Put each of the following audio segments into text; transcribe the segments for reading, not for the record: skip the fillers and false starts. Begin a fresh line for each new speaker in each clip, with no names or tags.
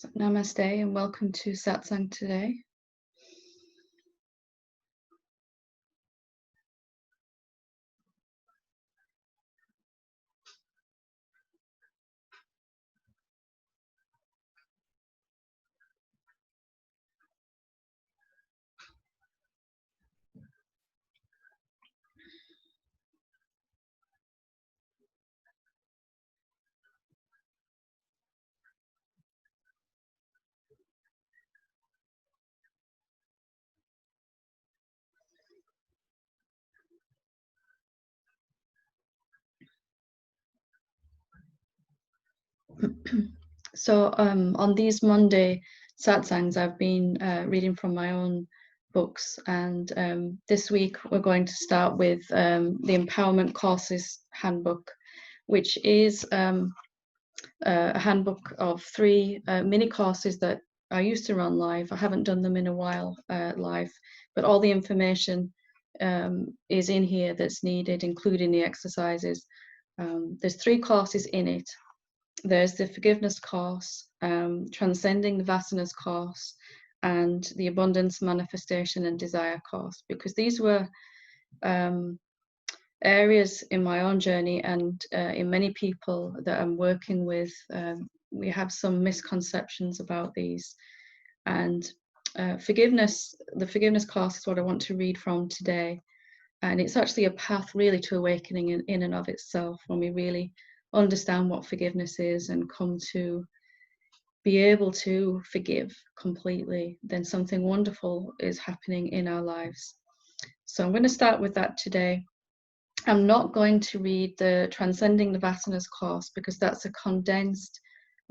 So, namaste and welcome to Satsang today. So on these Monday Satsangs, I've been reading from my own books, and this week we're going to start with the Empowerment Courses Handbook, which is a handbook of 3 mini courses that I used to run live. I haven't done them in a while live, but all the information is in here that's needed, including the exercises. There's 3 courses in it. There's the Forgiveness course, Transcending the Vasanas course, and the Abundance, Manifestation and Desire course, because these were areas in my own journey and in many people that I'm working with. We have some misconceptions about these, and the Forgiveness course is what I want to read from today, and it's actually a path really to awakening in and of itself, when we really understand what forgiveness is and come to be able to forgive completely, then something wonderful is happening in our lives. So I'm going to start with that today. I'm not going to read the Transcending the Vasanas course, because that's a condensed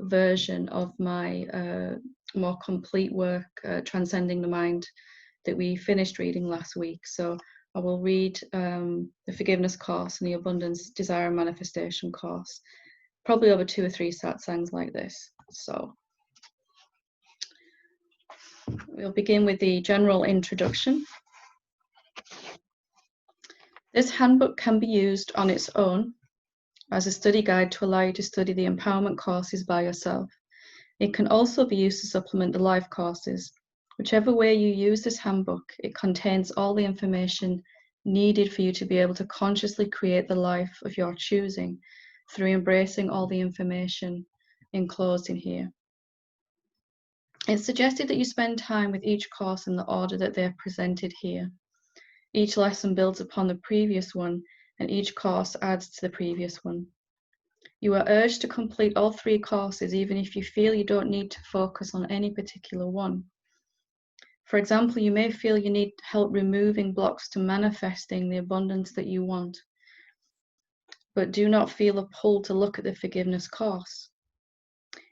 version of my more complete work, Transcending the Mind, that we finished reading last week. So I will read the Forgiveness course and the Abundance, Desire and Manifestation course, probably over 2 or 3 satsangs like this. So we'll begin with the general introduction. This handbook can be used on its own as a study guide to allow you to study the empowerment courses by yourself. It can also be used to supplement the live courses. Whichever way you use this handbook, it contains all the information needed for you to be able to consciously create the life of your choosing through embracing all the information enclosed in here. It's suggested that you spend time with each course in the order that they're presented here. Each lesson builds upon the previous one, and each course adds to the previous one. You are urged to complete all 3 courses, even if you feel you don't need to focus on any particular one. For example, you may feel you need help removing blocks to manifesting the abundance that you want, but do not feel a pull to look at the Forgiveness course.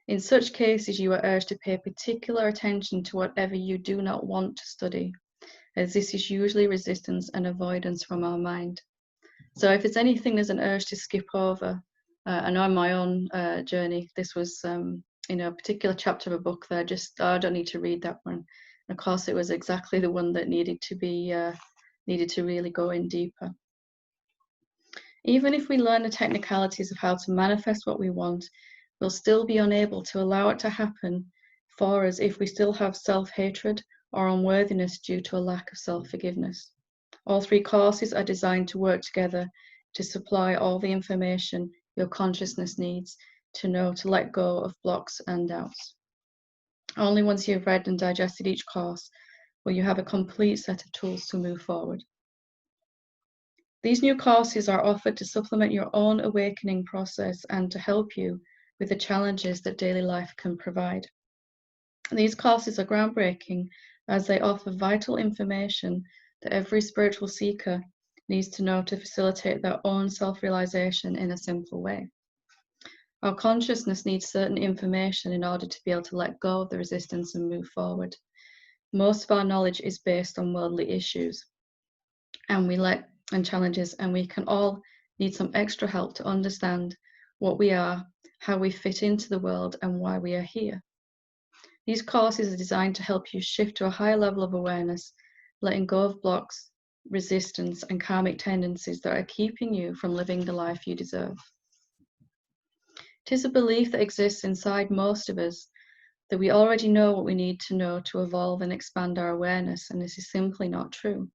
In such cases, you are urged to pay particular attention to whatever you do not want to study, as this is usually resistance and avoidance from our mind. So if it's anything there's an urge to skip over, I know on my own journey, this was a particular chapter of a book that I don't need to read that one. And of course, it was exactly the one that needed to really go in deeper. Even if we learn the technicalities of how to manifest what we want, we'll still be unable to allow it to happen for us if we still have self-hatred or unworthiness due to a lack of self-forgiveness. All 3 courses are designed to work together to supply all the information your consciousness needs to know to let go of blocks and doubts. Only once you've read and digested each course will you have a complete set of tools to move forward. These new courses are offered to supplement your own awakening process and to help you with the challenges that daily life can provide. These courses are groundbreaking, as they offer vital information that every spiritual seeker needs to know to facilitate their own self-realization in a simple way. Our consciousness needs certain information in order to be able to let go of the resistance and move forward. Most of our knowledge is based on worldly issues and challenges, and we can all need some extra help to understand what we are, how we fit into the world, and why we are here. These courses are designed to help you shift to a higher level of awareness, letting go of blocks, resistance, and karmic tendencies that are keeping you from living the life you deserve. It is a belief that exists inside most of us that we already know what we need to know to evolve and expand our awareness, and this is simply not true.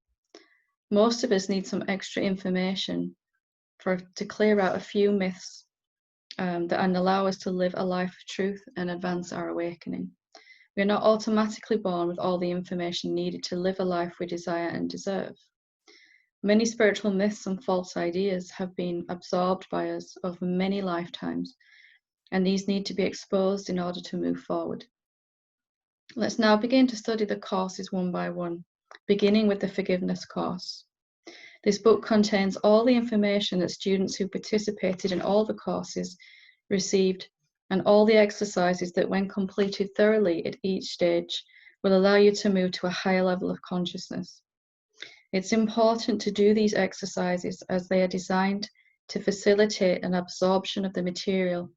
Most of us need some extra information to clear out a few myths and allow us to live a life of truth and advance our awakening. We are not automatically born with all the information needed to live a life we desire and deserve. Many spiritual myths and false ideas have been absorbed by us over many lifetimes, and these need to be exposed in order to move forward. Let's now begin to study the courses one by one, beginning with the Forgiveness course. This book contains all the information that students who participated in all the courses received, and all the exercises that, when completed thoroughly at each stage, will allow you to move to a higher level of consciousness. It's important to do these exercises as they are designed to facilitate an absorption of the material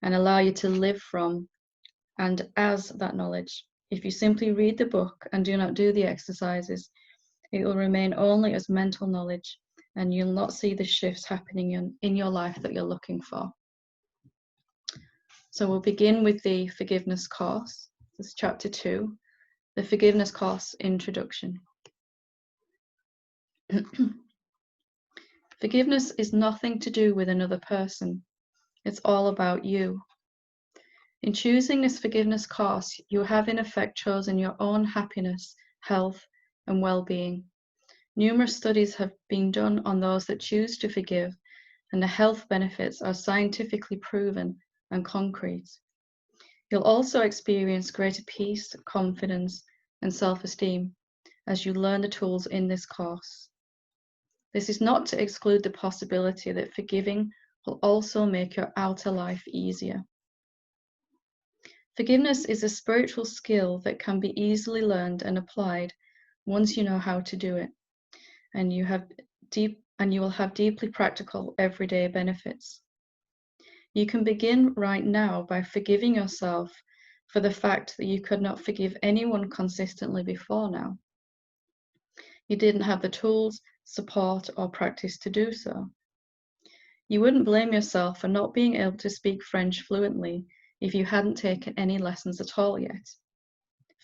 and allow you to live from and as that knowledge. If you simply read the book and do not do the exercises, it will remain only as mental knowledge, and you'll not see the shifts happening in your life that you're looking for. So we'll begin with the Forgiveness course. This is chapter 2, the Forgiveness course introduction. Forgiveness is nothing to do with another person. It's all about you. In choosing this Forgiveness course, you have in effect chosen your own happiness, health, and well-being. Numerous studies have been done on those that choose to forgive, and the health benefits are scientifically proven and concrete. You'll also experience greater peace, confidence, and self-esteem as you learn the tools in this course. This is not to exclude the possibility that forgiving will also make your outer life easier. Forgiveness is a spiritual skill that can be easily learned and applied once you know how to do it, and you will have deeply practical everyday benefits. You can begin right now by forgiving yourself for the fact that you could not forgive anyone consistently before now. You didn't have the tools, support, or practice to do so. You wouldn't blame yourself for not being able to speak French fluently if you hadn't taken any lessons at all yet.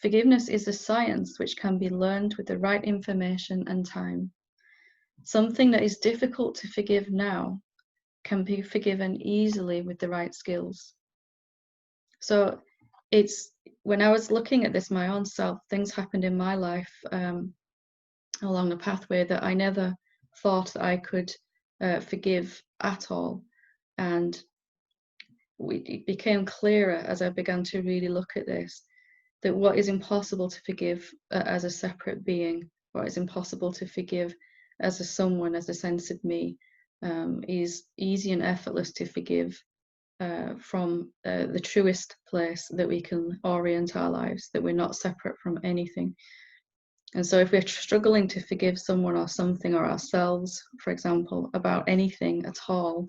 Forgiveness is a science which can be learned with the right information and time. Something that is difficult to forgive now can be forgiven easily with the right skills. So when I was looking at this, my own self, things happened in my life along the pathway that I never thought that I could forgive at all. And it became clearer as I began to really look at this, that what is impossible to forgive as a separate being, what is impossible to forgive as a someone, as a sense of me, is easy and effortless to forgive from the truest place that we can orient our lives, that we're not separate from anything. And so if we're struggling to forgive someone or something or ourselves, for example, about anything at all,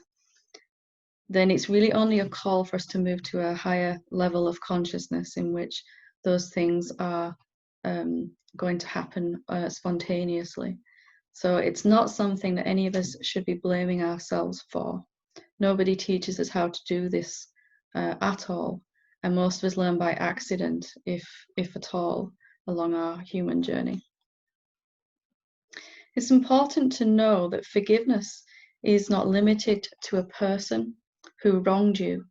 then it's really only a call for us to move to a higher level of consciousness in which those things are going to happen spontaneously. So it's not something that any of us should be blaming ourselves for. Nobody teaches us how to do this at all. And most of us learn by accident, if at all, along our human journey. It's important to know that forgiveness is not limited to a person who wronged you.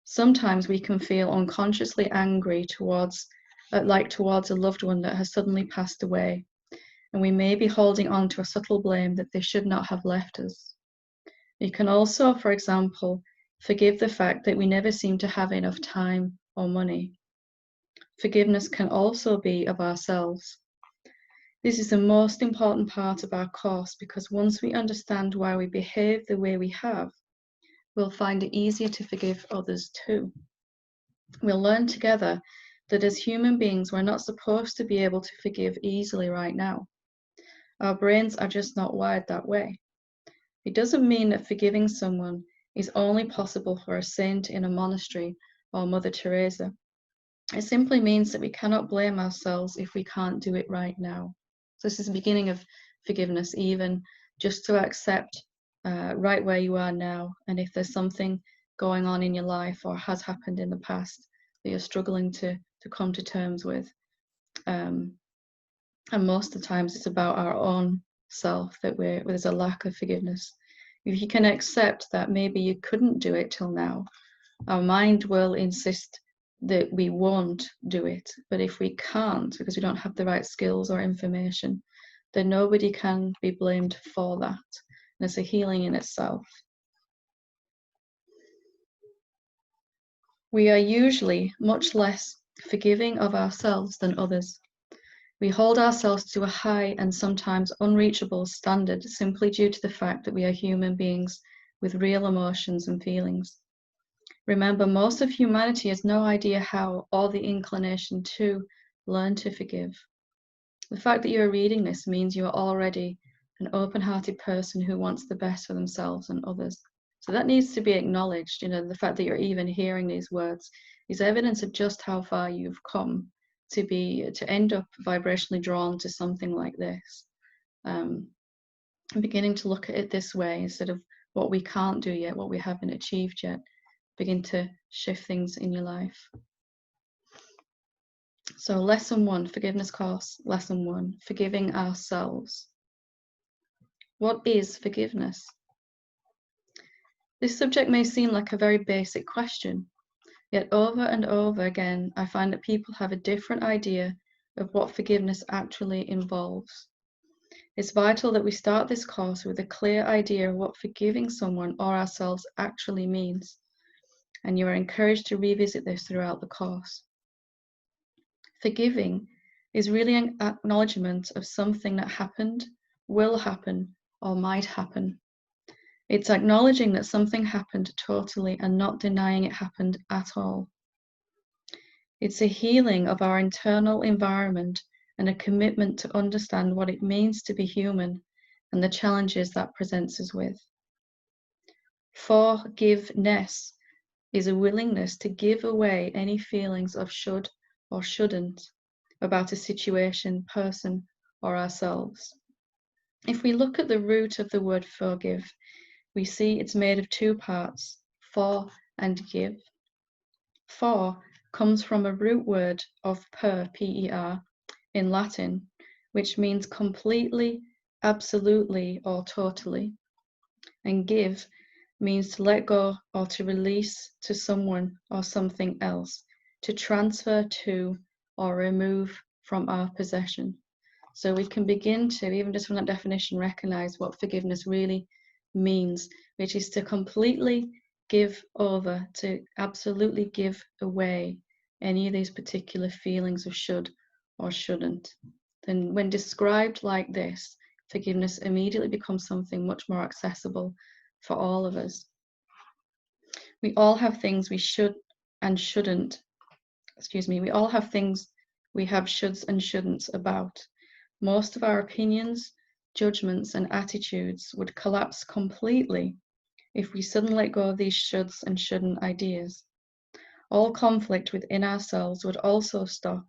Sometimes we can feel unconsciously angry towards a loved one that has suddenly passed away, and we may be holding on to a subtle blame that they should not have left us. We can also, for example, forgive the fact that we never seem to have enough time or money. Forgiveness can also be of ourselves. This is the most important part of our course, because once we understand why we behave the way we have, we'll find it easier to forgive others too. We'll learn together that as human beings, we're not supposed to be able to forgive easily right now. Our brains are just not wired that way. It doesn't mean that forgiving someone is only possible for a saint in a monastery or Mother Teresa. It simply means that we cannot blame ourselves if we can't do it right now. So this is the beginning of forgiveness, even just to accept right where you are now. And if there's something going on in your life or has happened in the past that you're struggling to come to terms with. And most of the times it's about our own self that there's a lack of forgiveness. If you can accept that maybe you couldn't do it till now, our mind will insist that we won't do it. But if we can't, because we don't have the right skills or information, then nobody can be blamed for that. And it's a healing in itself. We are usually much less forgiving of ourselves than others. We hold ourselves to a high and sometimes unreachable standard simply due to the fact that we are human beings with real emotions and feelings. Remember, most of humanity has no idea how or the inclination to learn to forgive. The fact that you're reading this means you are already an open-hearted person who wants the best for themselves and others. So that needs to be acknowledged. The fact that you're even hearing these words is evidence of just how far you've come to end up vibrationally drawn to something like this. And beginning to look at it this way instead of what we can't do yet, what we haven't achieved yet. Begin to shift things in your life. So lesson 1, forgiveness course, lesson 1, forgiving ourselves. What is forgiveness? This subject may seem like a very basic question, yet over and over again, I find that people have a different idea of what forgiveness actually involves. It's vital that we start this course with a clear idea of what forgiving someone or ourselves actually means. And you are encouraged to revisit this throughout the course. Forgiving is really an acknowledgement of something that happened, will happen, or might happen. It's acknowledging that something happened totally and not denying it happened at all. It's a healing of our internal environment and a commitment to understand what it means to be human and the challenges that presents us with. Forgiveness is a willingness to give away any feelings of should or shouldn't about a situation, person, or ourselves. If we look at the root of the word forgive, we see it's made of 2 parts, for and give. For comes from a root word of per, P-E-R, in Latin, which means completely, absolutely, or totally. And give means to let go or to release to someone or something else, to transfer to or remove from our possession. So we can begin to, even just from that definition, recognize what forgiveness really means, which is to completely give over, to absolutely give away any of these particular feelings of should or shouldn't. Then when described like this, forgiveness immediately becomes something much more accessible for all of us. We all have things we should and shouldn't, we all have things we have shoulds and shouldn'ts about. Most of our opinions, judgments, and attitudes would collapse completely if we suddenly let go of these shoulds and shouldn't ideas. All conflict within ourselves would also stop,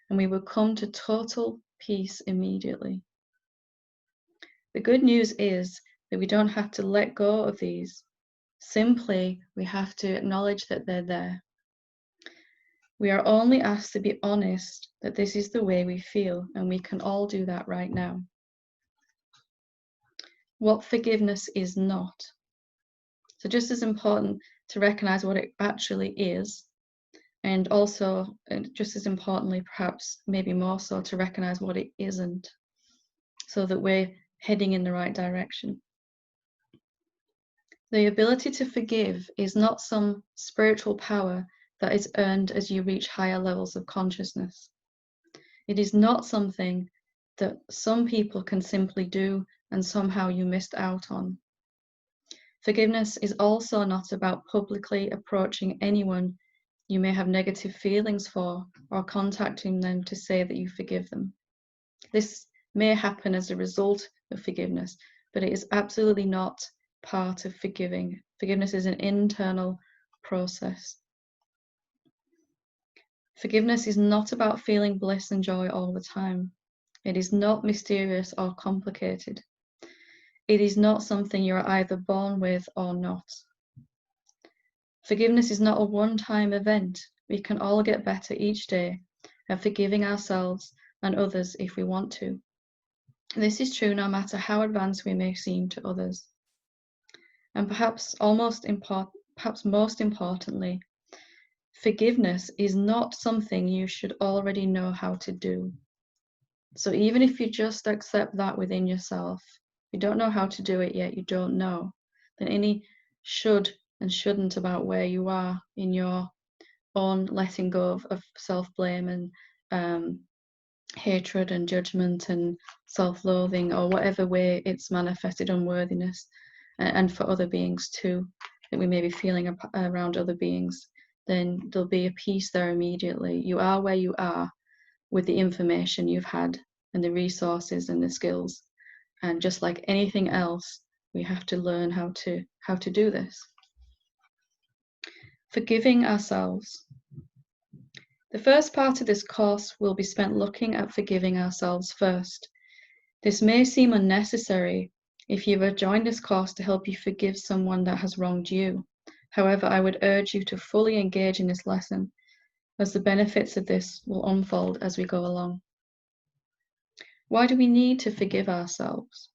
and we would come to total peace immediately. The good news is that we don't have to let go of these. Simply, we have to acknowledge that they're there. We are only asked to be honest that this is the way we feel, and we can all do that right now. What forgiveness is not. So just as important to recognize what it actually is, and also just as importantly, perhaps maybe more so, to recognize what it isn't, so that we're heading in the right direction. The ability to forgive is not some spiritual power that is earned as you reach higher levels of consciousness. It is not something that some people can simply do and somehow you missed out on. Forgiveness is also not about publicly approaching anyone you may have negative feelings for or contacting them to say that you forgive them. This may happen as a result of forgiveness, but it is absolutely not part of forgiving. Forgiveness is an internal process. Forgiveness is not about feeling bliss and joy all the time. It is not mysterious or complicated. It is not something you're either born with or not. Forgiveness is not a one-time event. we can all get better each day at forgiving ourselves and others if we want to. This is true no matter how advanced we may seem to others. And perhaps most importantly, forgiveness is not something you should already know how to do. So even if you just accept that within yourself, you don't know how to do it yet, you don't know, then any should and shouldn't about where you are in your own letting go of self-blame and hatred and judgment and self-loathing, or whatever way it's manifested unworthiness, and for other beings too, that we may be feeling around other beings, then there'll be a peace there immediately. You are where you are with the information you've had and the resources and the skills, and just like anything else, we have to learn how to do this. Forgiving ourselves. The first part of this course will be spent looking at forgiving ourselves first. This may seem unnecessary if you have joined this course to help you forgive someone that has wronged you. However, I would urge you to fully engage in this lesson, as the benefits of this will unfold as we go along. Why do we need to forgive ourselves?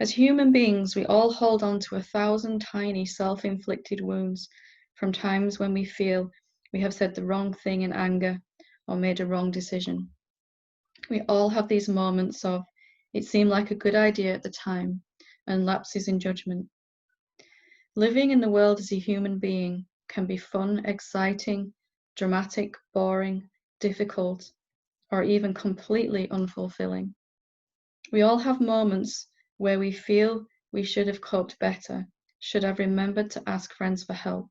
As human beings, we all hold on to 1,000 tiny self-inflicted wounds from times when we feel we have said the wrong thing in anger or made a wrong decision. We all have these moments of, it seemed like a good idea at the time, and lapses in judgment. Living in the world as a human being can be fun, exciting, dramatic, boring, difficult, or even completely unfulfilling. We all have moments where we feel we should have coped better, should have remembered to ask friends for help,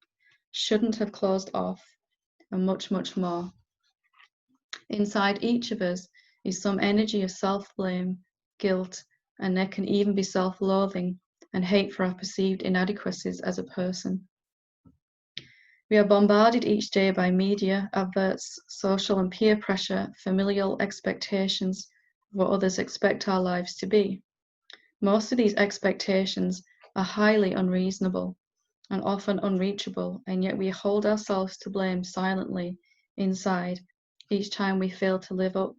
shouldn't have closed off, and much, much more. Inside each of us is some energy of self-blame, guilt, and there can even be self-loathing and hate for our perceived inadequacies as a person. We are bombarded each day by media, adverts, social and peer pressure, familial expectations of what others expect our lives to be. Most of these expectations are highly unreasonable and often unreachable, and yet we hold ourselves to blame silently inside each time we fail to live up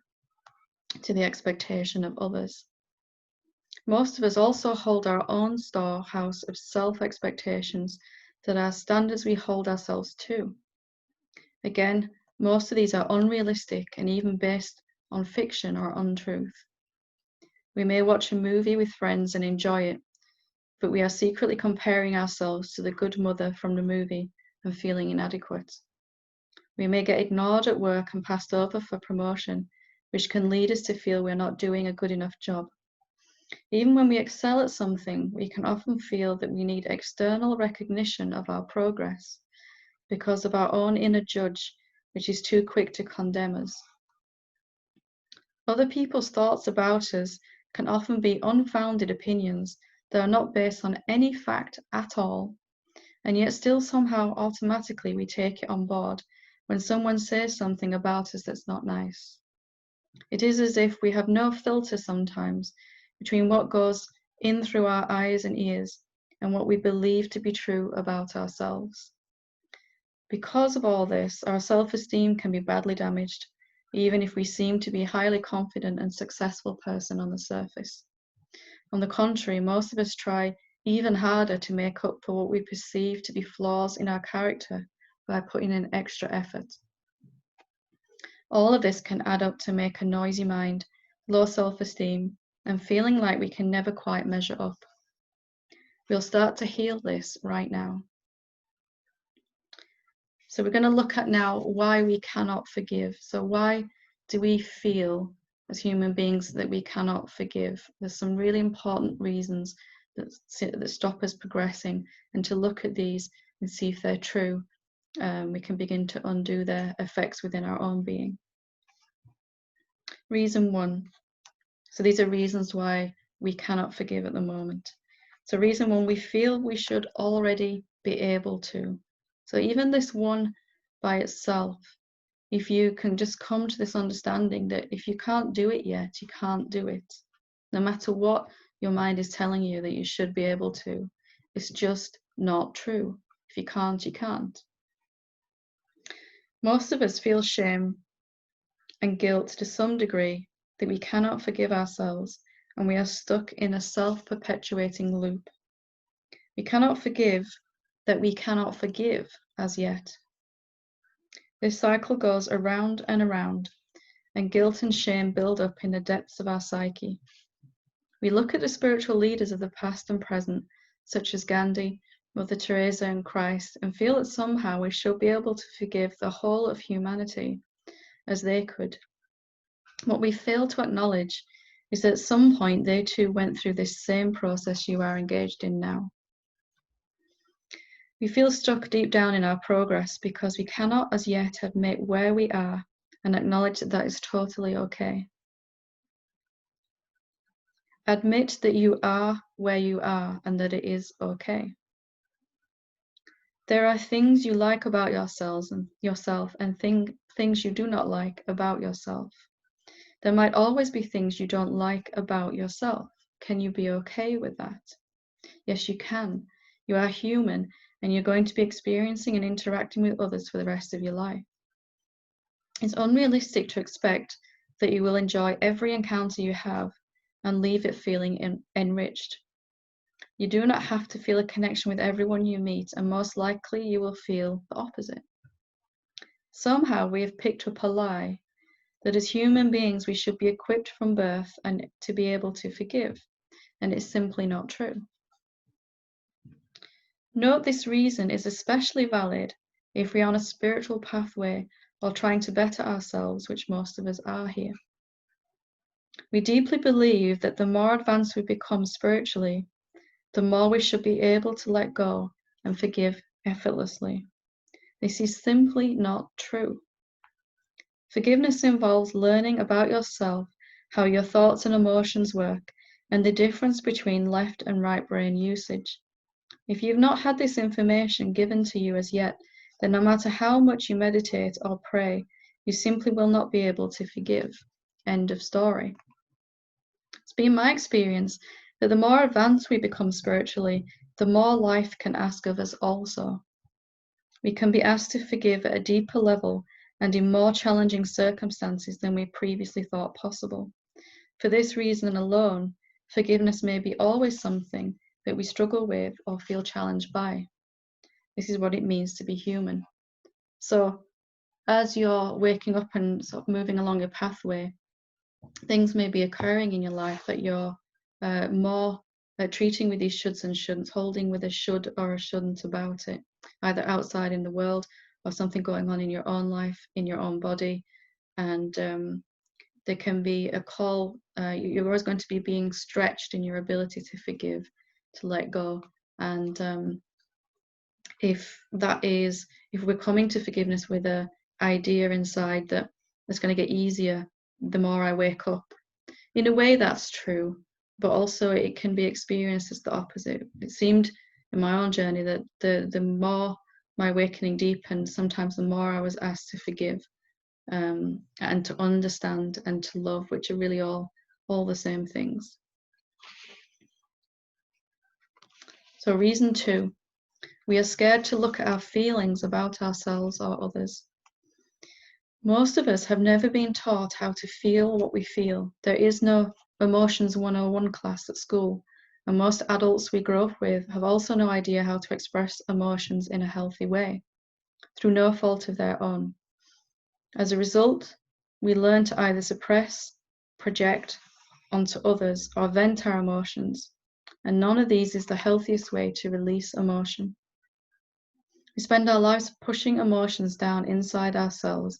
to the expectation of others. Most of us also hold our own storehouse of self-expectations that are standards we hold ourselves to. Again, most of these are unrealistic and even based on fiction or untruth. We may watch a movie with friends and enjoy it, but we are secretly comparing ourselves to the good mother from the movie and feeling inadequate. We may get ignored at work and passed over for promotion, which can lead us to feel we're not doing a good enough job. Even when we excel at something, we can often feel that we need external recognition of our progress because of our own inner judge, which is too quick to condemn us. Other people's thoughts about us can often be unfounded opinions that are not based on any fact at all, and yet still somehow automatically we take it on board when someone says something about us that's not nice. It is as if we have no filter sometimes between what goes in through our eyes and ears and what we believe to be true about ourselves. Because of all this, our self-esteem can be badly damaged, even if we seem to be a highly confident and successful person on the surface. On the contrary, most of us try even harder to make up for what we perceive to be flaws in our character by putting in extra effort. All of this can add up to make a noisy mind, low self-esteem, and feeling like we can never quite measure up. We'll start to heal this right now. So we're going to look at now why we cannot forgive. So why do we feel as human beings that we cannot forgive? There's some really important reasons that stop us progressing, and to look at these and see if they're true, we can begin to undo their effects within our own being. Reason 1. So these are reasons why we cannot forgive at the moment. So reason 1, we feel we should already be able to. So even this one by itself, if you can just come to this understanding that if you can't do it yet, you can't do it. No matter what your mind is telling you that you should be able to, it's just not true. If you can't, you can't. Most of us feel shame and guilt to some degree that we cannot forgive ourselves, and we are stuck in a self-perpetuating loop. We cannot forgive that we cannot forgive as yet. This cycle goes around and around, and guilt and shame build up in the depths of our psyche. We look at the spiritual leaders of the past and present, such as Gandhi, Mother Teresa, and Christ, and feel that somehow we should be able to forgive the whole of humanity as they could. What we fail to acknowledge is that at some point they too went through this same process you are engaged in now. We feel stuck deep down in our progress because we cannot as yet admit where we are and acknowledge that that is totally okay. Admit that you are where you are and that it is okay. There are things you like about yourself and things you do not like about yourself. There might always be things you don't like about yourself. Can you be okay with that? Yes, you can. You are human and you're going to be experiencing and interacting with others for the rest of your life. It's unrealistic to expect that you will enjoy every encounter you have and leave it feeling enriched. You do not have to feel a connection with everyone you meet, and most likely you will feel the opposite. Somehow we have picked up a lie that as human beings we should be equipped from birth and to be able to forgive, and it's simply not true. Note this reason is especially valid if we are on a spiritual pathway or trying to better ourselves, which most of us are here. We deeply believe that the more advanced we become spiritually, the more we should be able to let go and forgive effortlessly. This is simply not true. Forgiveness involves learning about yourself, how your thoughts and emotions work, and the difference between left and right brain usage. If you've not had this information given to you as yet, then no matter how much you meditate or pray, you simply will not be able to forgive. End of story. It's been my experience that the more advanced we become spiritually, the more life can ask of us also. We can be asked to forgive at a deeper level and in more challenging circumstances than we previously thought possible. For this reason alone, forgiveness may be always something that we struggle with or feel challenged by. This is what it means to be human. So, as you're waking up and sort of moving along your pathway, things may be occurring in your life that you're more treating with these shoulds and shouldn'ts, holding with a should or a shouldn't about it, either outside in the world or something going on in your own life, in your own body. And there can be a call, you're always going to be being stretched in your ability to forgive, to let go. And if we're coming to forgiveness with an idea inside that it's going to get easier the more I wake up, in a way that's true, but also it can be experienced as the opposite. It seemed in my own journey that the more my awakening deepened, sometimes the more I was asked to forgive and to understand and to love, which are really all the same things. So reason 2, we are scared to look at our feelings about ourselves or others. Most of us have never been taught how to feel what we feel. There is no Emotions 101 class at school, and most adults we grow up with have also no idea how to express emotions in a healthy way, through no fault of their own. As a result, we learn to either suppress, project onto others, or vent our emotions, and none of these is the healthiest way to release emotion. We spend our lives pushing emotions down inside ourselves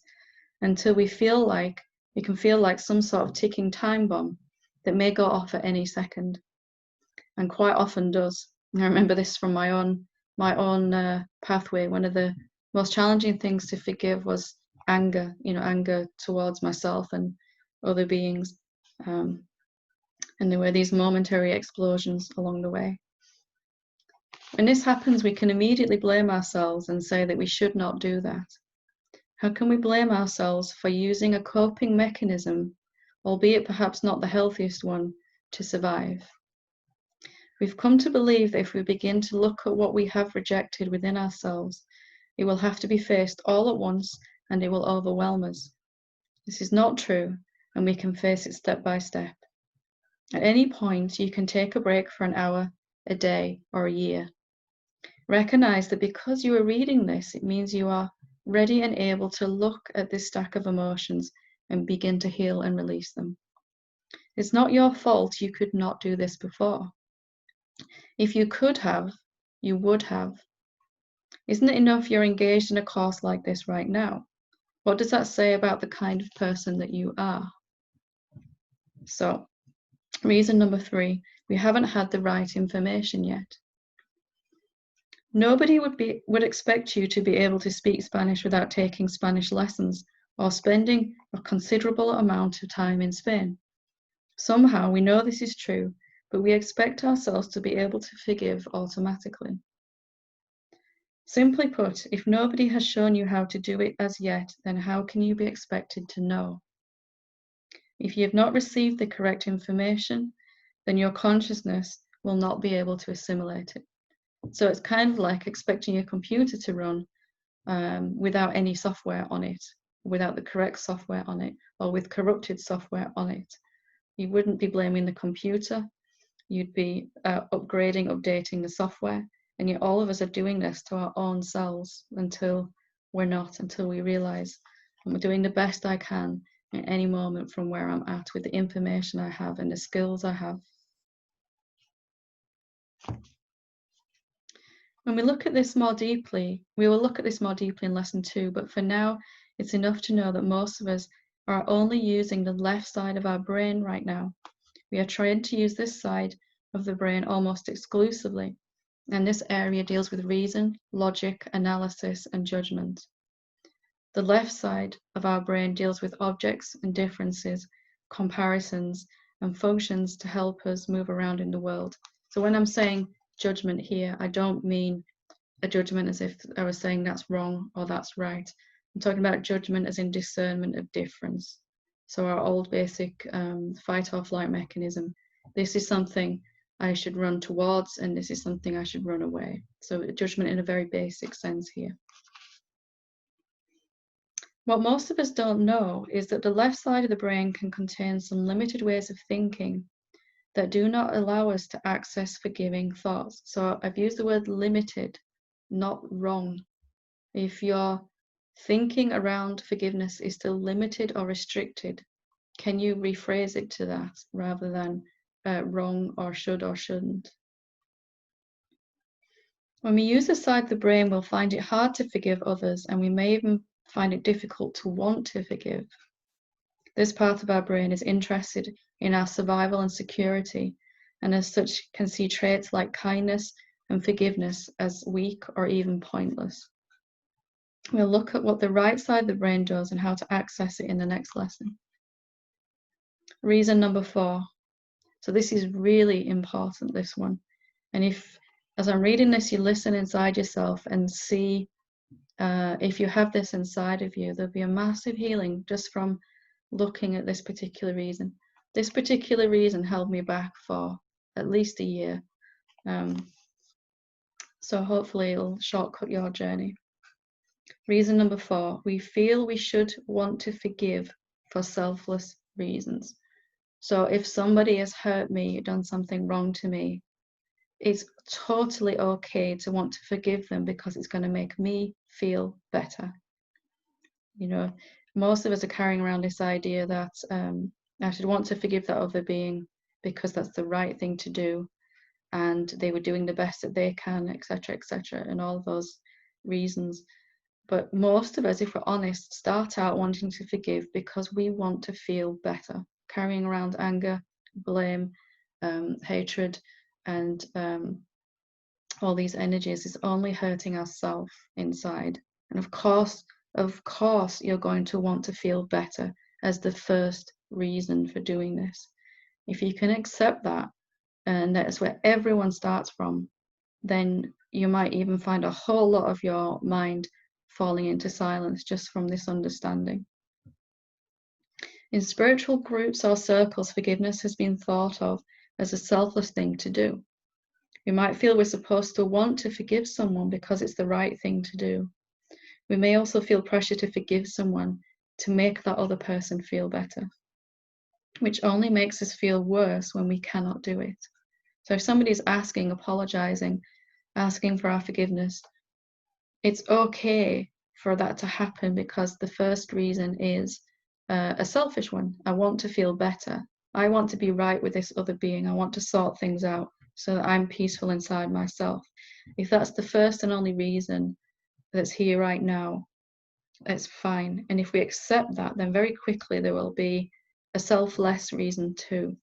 until we can feel like some sort of ticking time bomb that may go off at any second, and quite often does. And I remember this from my own pathway. One of the most challenging things to forgive was anger towards myself and other beings, and there were these momentary explosions along the way. When this happens, we can immediately blame ourselves and say that we should not do that. How can we blame ourselves for using a coping mechanism, albeit perhaps not the healthiest one, to survive? We've come to believe that if we begin to look at what we have rejected within ourselves, it will have to be faced all at once and it will overwhelm us. This is not true, and we can face it step by step. At any point, you can take a break for an hour, a day, or a year. Recognize that because you are reading this, it means you are ready and able to look at this stack of emotions and begin to heal and release them. It's not your fault you could not do this before. If you could have, you would have. Isn't it enough you're engaged in a course like this right now? What does that say about the kind of person that you are? So, reason number 3, we haven't had the right information yet. Nobody would expect you to be able to speak Spanish without taking Spanish lessons or spending a considerable amount of time in Spain. Somehow we know this is true, but we expect ourselves to be able to forgive automatically. Simply put, if nobody has shown you how to do it as yet, then how can you be expected to know? If you have not received the correct information, then your consciousness will not be able to assimilate it. So it's kind of like expecting your computer to run without any software on it, without the correct software on it, or with corrupted software on it. You wouldn't be blaming the computer, you'd be upgrading, updating the software, and yet all of us are doing this to our own selves until we're not, until we realize I'm doing the best I can at any moment from where I'm at with the information I have and the skills I have. When we look at this more deeply, we will look at this more deeply in lesson 2, but for now, it's enough to know that most of us are only using the left side of our brain right now. We are trying to use this side of the brain almost exclusively, and this area deals with reason, logic, analysis, and judgment. The left side of our brain deals with objects and differences, comparisons, and functions to help us move around in the world. So when I'm saying judgment here, I don't mean a judgment as if I was saying that's wrong or that's right. I'm talking about judgment as in discernment of difference. So our old basic fight or flight mechanism. This is something I should run towards, and this is something I should run away. So judgment in a very basic sense here. What most of us don't know is that the left side of the brain can contain some limited ways of thinking that do not allow us to access forgiving thoughts. So I've used the word limited, not wrong. If your thinking around forgiveness is still limited or restricted, can you rephrase it to that rather than wrong or shouldn't? When we use this side of the brain, we'll find it hard to forgive others, and we may even find it difficult to want to forgive. This part of our brain is interested in our survival and security, and as such can see traits like kindness and forgiveness as weak or even pointless. We'll look at what the right side of the brain does and how to access it in the next lesson. Reason number 4. So this is really important, this one. And if, as I'm reading this, you listen inside yourself and see if you have this inside of you, there'll be a massive healing just from looking at this particular reason. This particular reason held me back for at least a year. So hopefully it'll shortcut your journey. Reason number 4, we feel we should want to forgive for selfless reasons. So if somebody has hurt me, done something wrong to me, it's totally okay to want to forgive them because it's going to make me feel better. You know, most of us are carrying around this idea that I should want to forgive that other being because that's the right thing to do, and they were doing the best that they can, etc., and all of those reasons. But most of us, if we're honest, start out wanting to forgive because we want to feel better. Carrying around anger, blame, hatred, and all these energies is only hurting ourselves inside. And of course, you're going to want to feel better as the first reason for doing this. If you can accept that, and that's where everyone starts from, then you might even find a whole lot of your mind falling into silence just from this understanding. In spiritual groups or circles, forgiveness has been thought of as a selfless thing to do. We might feel we're supposed to want to forgive someone because it's the right thing to do. We may also feel pressure to forgive someone to make that other person feel better, which only makes us feel worse when we cannot do it. So if somebody's asking, apologizing, asking for our forgiveness, it's okay for that to happen, because the first reason is a selfish one. I want to feel better. I want to be right with this other being. I want to sort things out so that I'm peaceful inside myself. If that's the first and only reason that's here right now, it's fine. And if we accept that, then very quickly there will be a selfless reason too.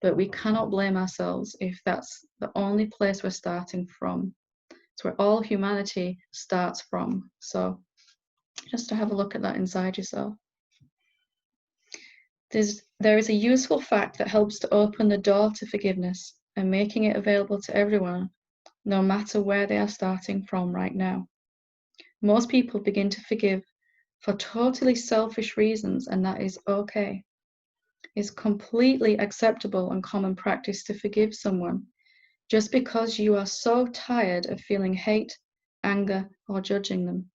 But we cannot blame ourselves if that's the only place we're starting from. It's where all humanity starts from. So just to have a look at that inside yourself. There is a useful fact that helps to open the door to forgiveness and making it available to everyone, no matter where they are starting from right now. Most people begin to forgive for totally selfish reasons, and that is okay. It's completely acceptable and common practice to forgive someone just because you are so tired of feeling hate, anger, or judging them.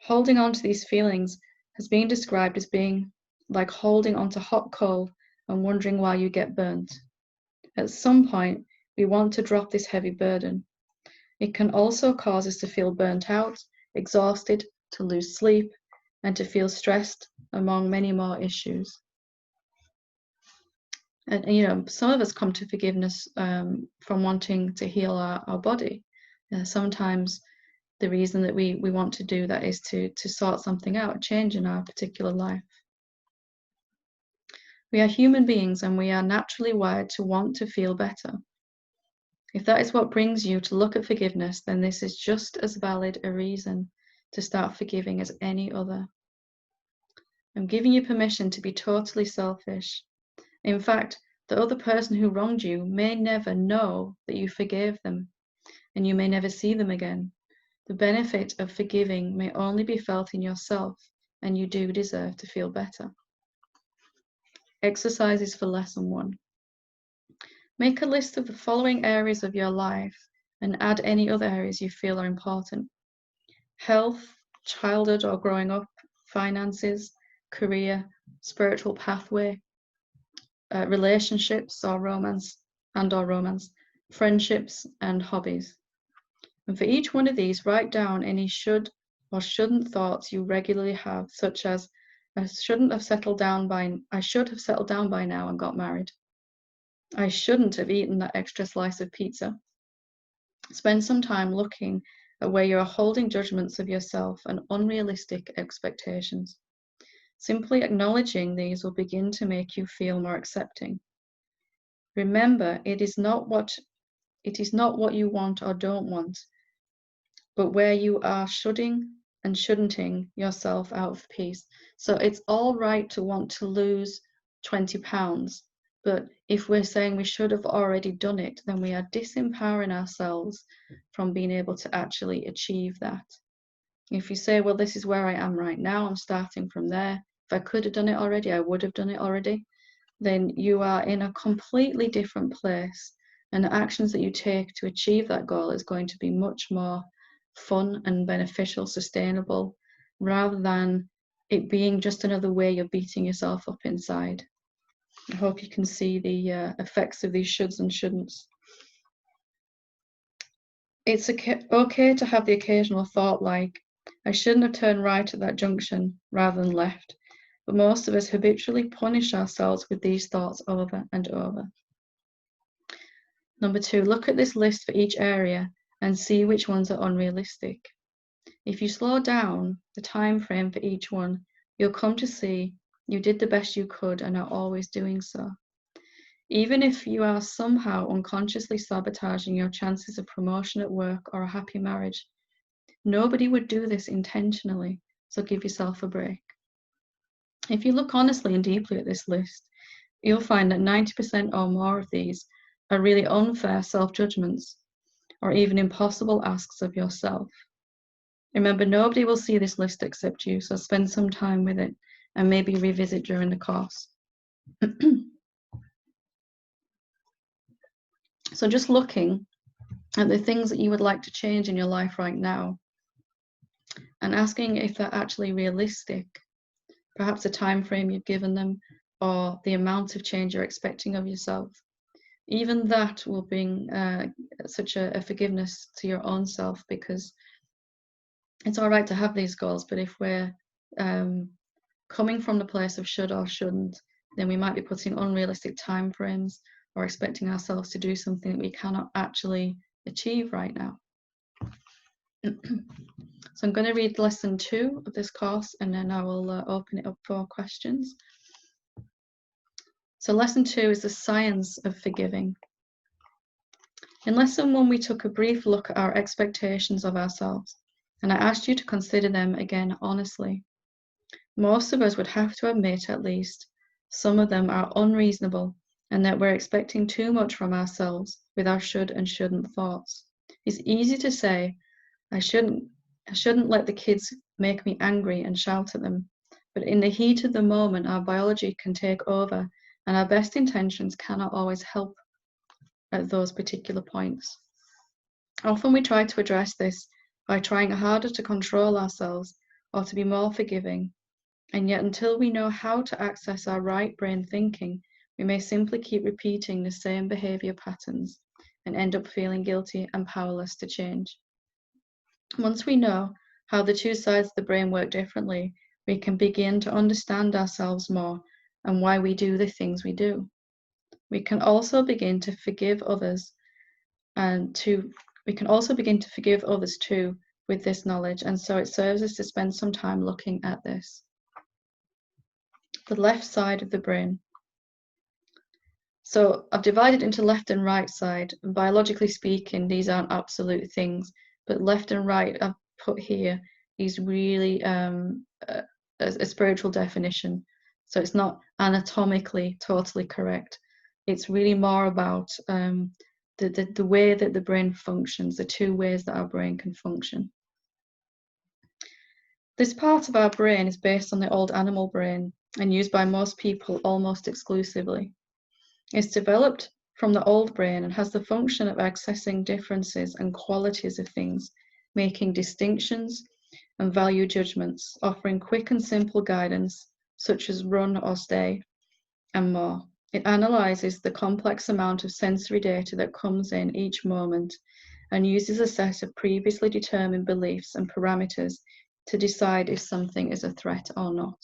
Holding on to these feelings has been described as being like holding onto hot coal and wondering why you get burnt. At some point, we want to drop this heavy burden. It can also cause us to feel burnt out, exhausted, to lose sleep, and to feel stressed, among many more issues. And some of us come to forgiveness from wanting to heal our body. Sometimes the reason that we want to do that is to sort something out, change in our particular life. We are human beings, and we are naturally wired to want to feel better. If that is what brings you to look at forgiveness, then this is just as valid a reason to start forgiving as any other. I'm giving you permission to be totally selfish. In fact, the other person who wronged you may never know that you forgave them, and you may never see them again. The benefit of forgiving may only be felt in yourself, and you do deserve to feel better. Exercises for Lesson 1. Make a list of the following areas of your life and add any other areas you feel are important: health, childhood or growing up, finances, career, spiritual pathway, relationships or romance, friendships and hobbies. And for each one of these, write down any should or shouldn't thoughts you regularly have, such as I should have settled down by now and got married. I shouldn't have eaten that extra slice of pizza. Spend some time looking at where you are holding judgments of yourself and unrealistic expectations. Simply acknowledging these will begin to make you feel more accepting. Remember, it is not what you want or don't want, but where you are shoulding and shouldn'ting yourself out of peace. So it's all right to want to lose 20 pounds. But if we're saying we should have already done it, then we are disempowering ourselves from being able to actually achieve that. If you say, well, this is where I am right now, I'm starting from there. If I could have done it already, I would have done it already. Then you are in a completely different place. And the actions that you take to achieve that goal is going to be much more fun and beneficial, sustainable, rather than it being just another way you're beating yourself up inside. I hope you can see the effects of these shoulds and shouldn'ts. It's okay to have the occasional thought like, I shouldn't have turned right at that junction rather than left, but most of us habitually punish ourselves with these thoughts over and over. Number 2, look at this list for each area and see which ones are unrealistic. If you slow down the time frame for each one, you'll come to see you did the best you could and are always doing so. Even if you are somehow unconsciously sabotaging your chances of promotion at work or a happy marriage, nobody would do this intentionally, so give yourself a break. If you look honestly and deeply at this list, you'll find that 90% or more of these are really unfair self-judgments or even impossible asks of yourself. Remember, nobody will see this list except you, so spend some time with it and maybe revisit during the course. So just looking at the things that you would like to change in your life right now, and asking if they're actually realistic, perhaps the time frame you've given them or the amount of change you're expecting of yourself. Even that will bring such a forgiveness to your own self, because it's all right to have these goals, but if we're coming from the place of should or shouldn't, then we might be putting unrealistic time frames or expecting ourselves to do something that we cannot actually achieve right now. So I'm going to read lesson 2 of this course, and then I will open it up for questions. So lesson 2 is the science of forgiving. In lesson 1, we took a brief look at our expectations of ourselves, and I asked you to consider them again honestly. Most of us would have to admit, at least, some of them are unreasonable, and that we're expecting too much from ourselves with our should and shouldn't thoughts. It's easy to say, I shouldn't let the kids make me angry and shout at them. But in the heat of the moment, our biology can take over, and our best intentions cannot always help at those particular points. Often we try to address this by trying harder to control ourselves or to be more forgiving. And yet, until we know how to access our right brain thinking, we may simply keep repeating the same behavior patterns and end up feeling guilty and powerless to change. Once we know how the two sides of the brain work differently, we can begin to understand ourselves more and why we do the things we do. We can also begin to forgive others too with this knowledge, and so it serves us to spend some time looking at this. The left side of the brain. So I've divided into left and right side. Biologically speaking, these aren't absolute things, but left and right I've put here is really a spiritual definition. So it's not anatomically totally correct. It's really more about the way that the brain functions, the two ways that our brain can function. This part of our brain is based on the old animal brain and used by most people almost exclusively. It's developed from the old brain and has the function of accessing differences and qualities of things, making distinctions and value judgments, offering quick and simple guidance, such as run or stay, and more. It analyzes the complex amount of sensory data that comes in each moment and uses a set of previously determined beliefs and parameters to decide if something is a threat or not.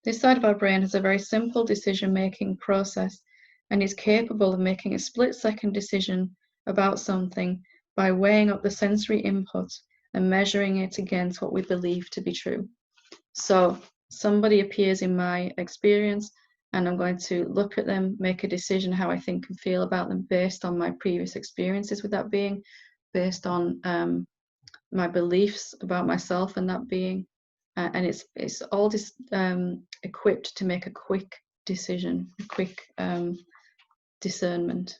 This side of our brain has a very simple decision-making process and is capable of making a split-second decision about something by weighing up the sensory input and measuring it against what we believe to be true. So somebody appears in my experience, and I'm going to look at them, make a decision how I think and feel about them based on my previous experiences with that being, based on my beliefs about myself and that being. And it's all this equipped to make a quick decision, a quick discernment.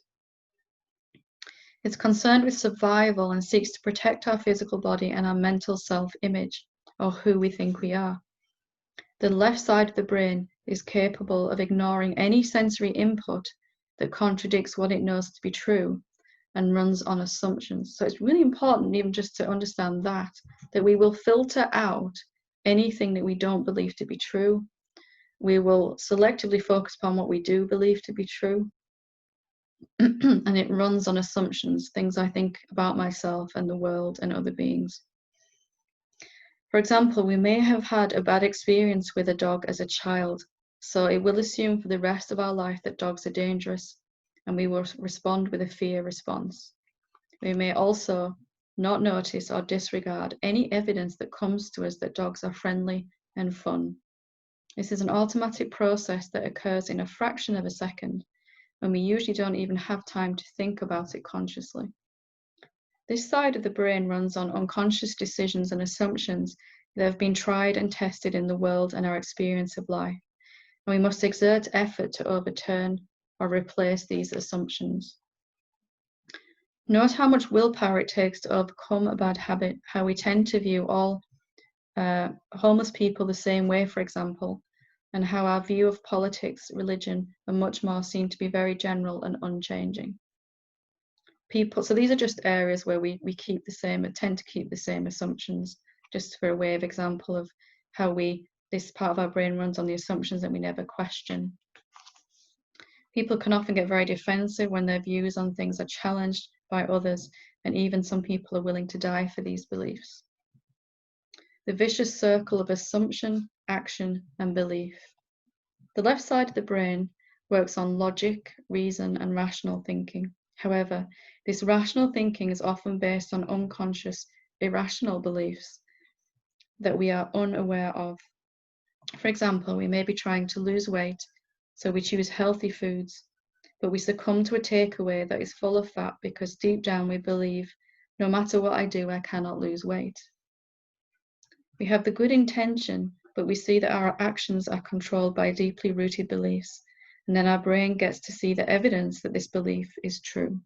It's concerned with survival and seeks to protect our physical body and our mental self-image, or who we think we are. The left side of the brain is capable of ignoring any sensory input that contradicts what it knows to be true and runs on assumptions. So it's really important even just to understand that we will filter out anything that we don't believe to be true. We will selectively focus upon what we do believe to be true. And it runs on assumptions, things I think about myself and the world and other beings. For example, we may have had a bad experience with a dog as a child, so it will assume for the rest of our life that dogs are dangerous, and we will respond with a fear response. We may also not notice or disregard any evidence that comes to us that dogs are friendly and fun. This is an automatic process that occurs in a fraction of a second, and we usually don't even have time to think about it consciously. This side of the brain runs on unconscious decisions and assumptions that have been tried and tested in the world and our experience of life, and we must exert effort to overturn or replace these assumptions. Note how much willpower it takes to overcome a bad habit, how we tend to view all homeless people the same way, for example, and how our view of politics, religion, and much more seem to be very general and unchanging. So these are just areas where we tend to keep the same assumptions, just for a way of example of how this part of our brain runs on the assumptions that we never question. People can often get very defensive when their views on things are challenged by others, and even some people are willing to die for these beliefs. The vicious circle of assumption, action, and belief. The left side of the brain works on logic, reason, and rational thinking. However, this rational thinking is often based on unconscious, irrational beliefs that we are unaware of. For example, we may be trying to lose weight, so we choose healthy foods, but we succumb to a takeaway that is full of fat because deep down we believe, no matter what I do, I cannot lose weight. We have the good intention, but we see that our actions are controlled by deeply rooted beliefs, and then our brain gets to see the evidence that this belief is true.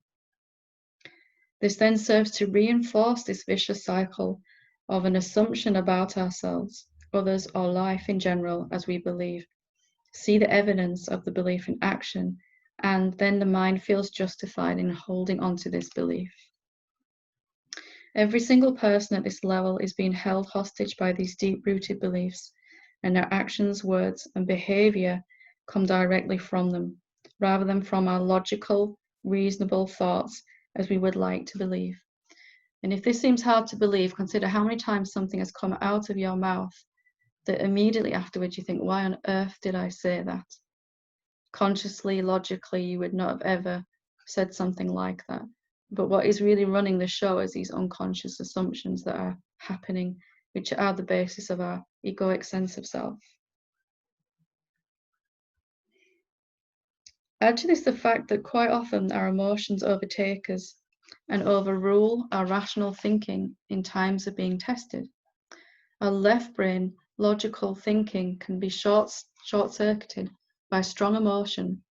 This then serves to reinforce this vicious cycle of an assumption about ourselves, others, or life in general, as we believe, see the evidence of the belief in action, and then the mind feels justified in holding on to this belief. Every single person at this level is being held hostage by these deep-rooted beliefs, and their actions, words, and behavior come directly from them, rather than from our logical, reasonable thoughts as we would like to believe. And if this seems hard to believe, consider how many times something has come out of your mouth that immediately afterwards you think, why on earth did I say that? Consciously, logically, you would not have ever said something like that. But what is really running the show is these unconscious assumptions that are happening, which are the basis of our egoic sense of self. Add to this the fact that quite often our emotions overtake us and overrule our rational thinking in times of being tested. Our left brain logical thinking can be short-circuited by strong emotion,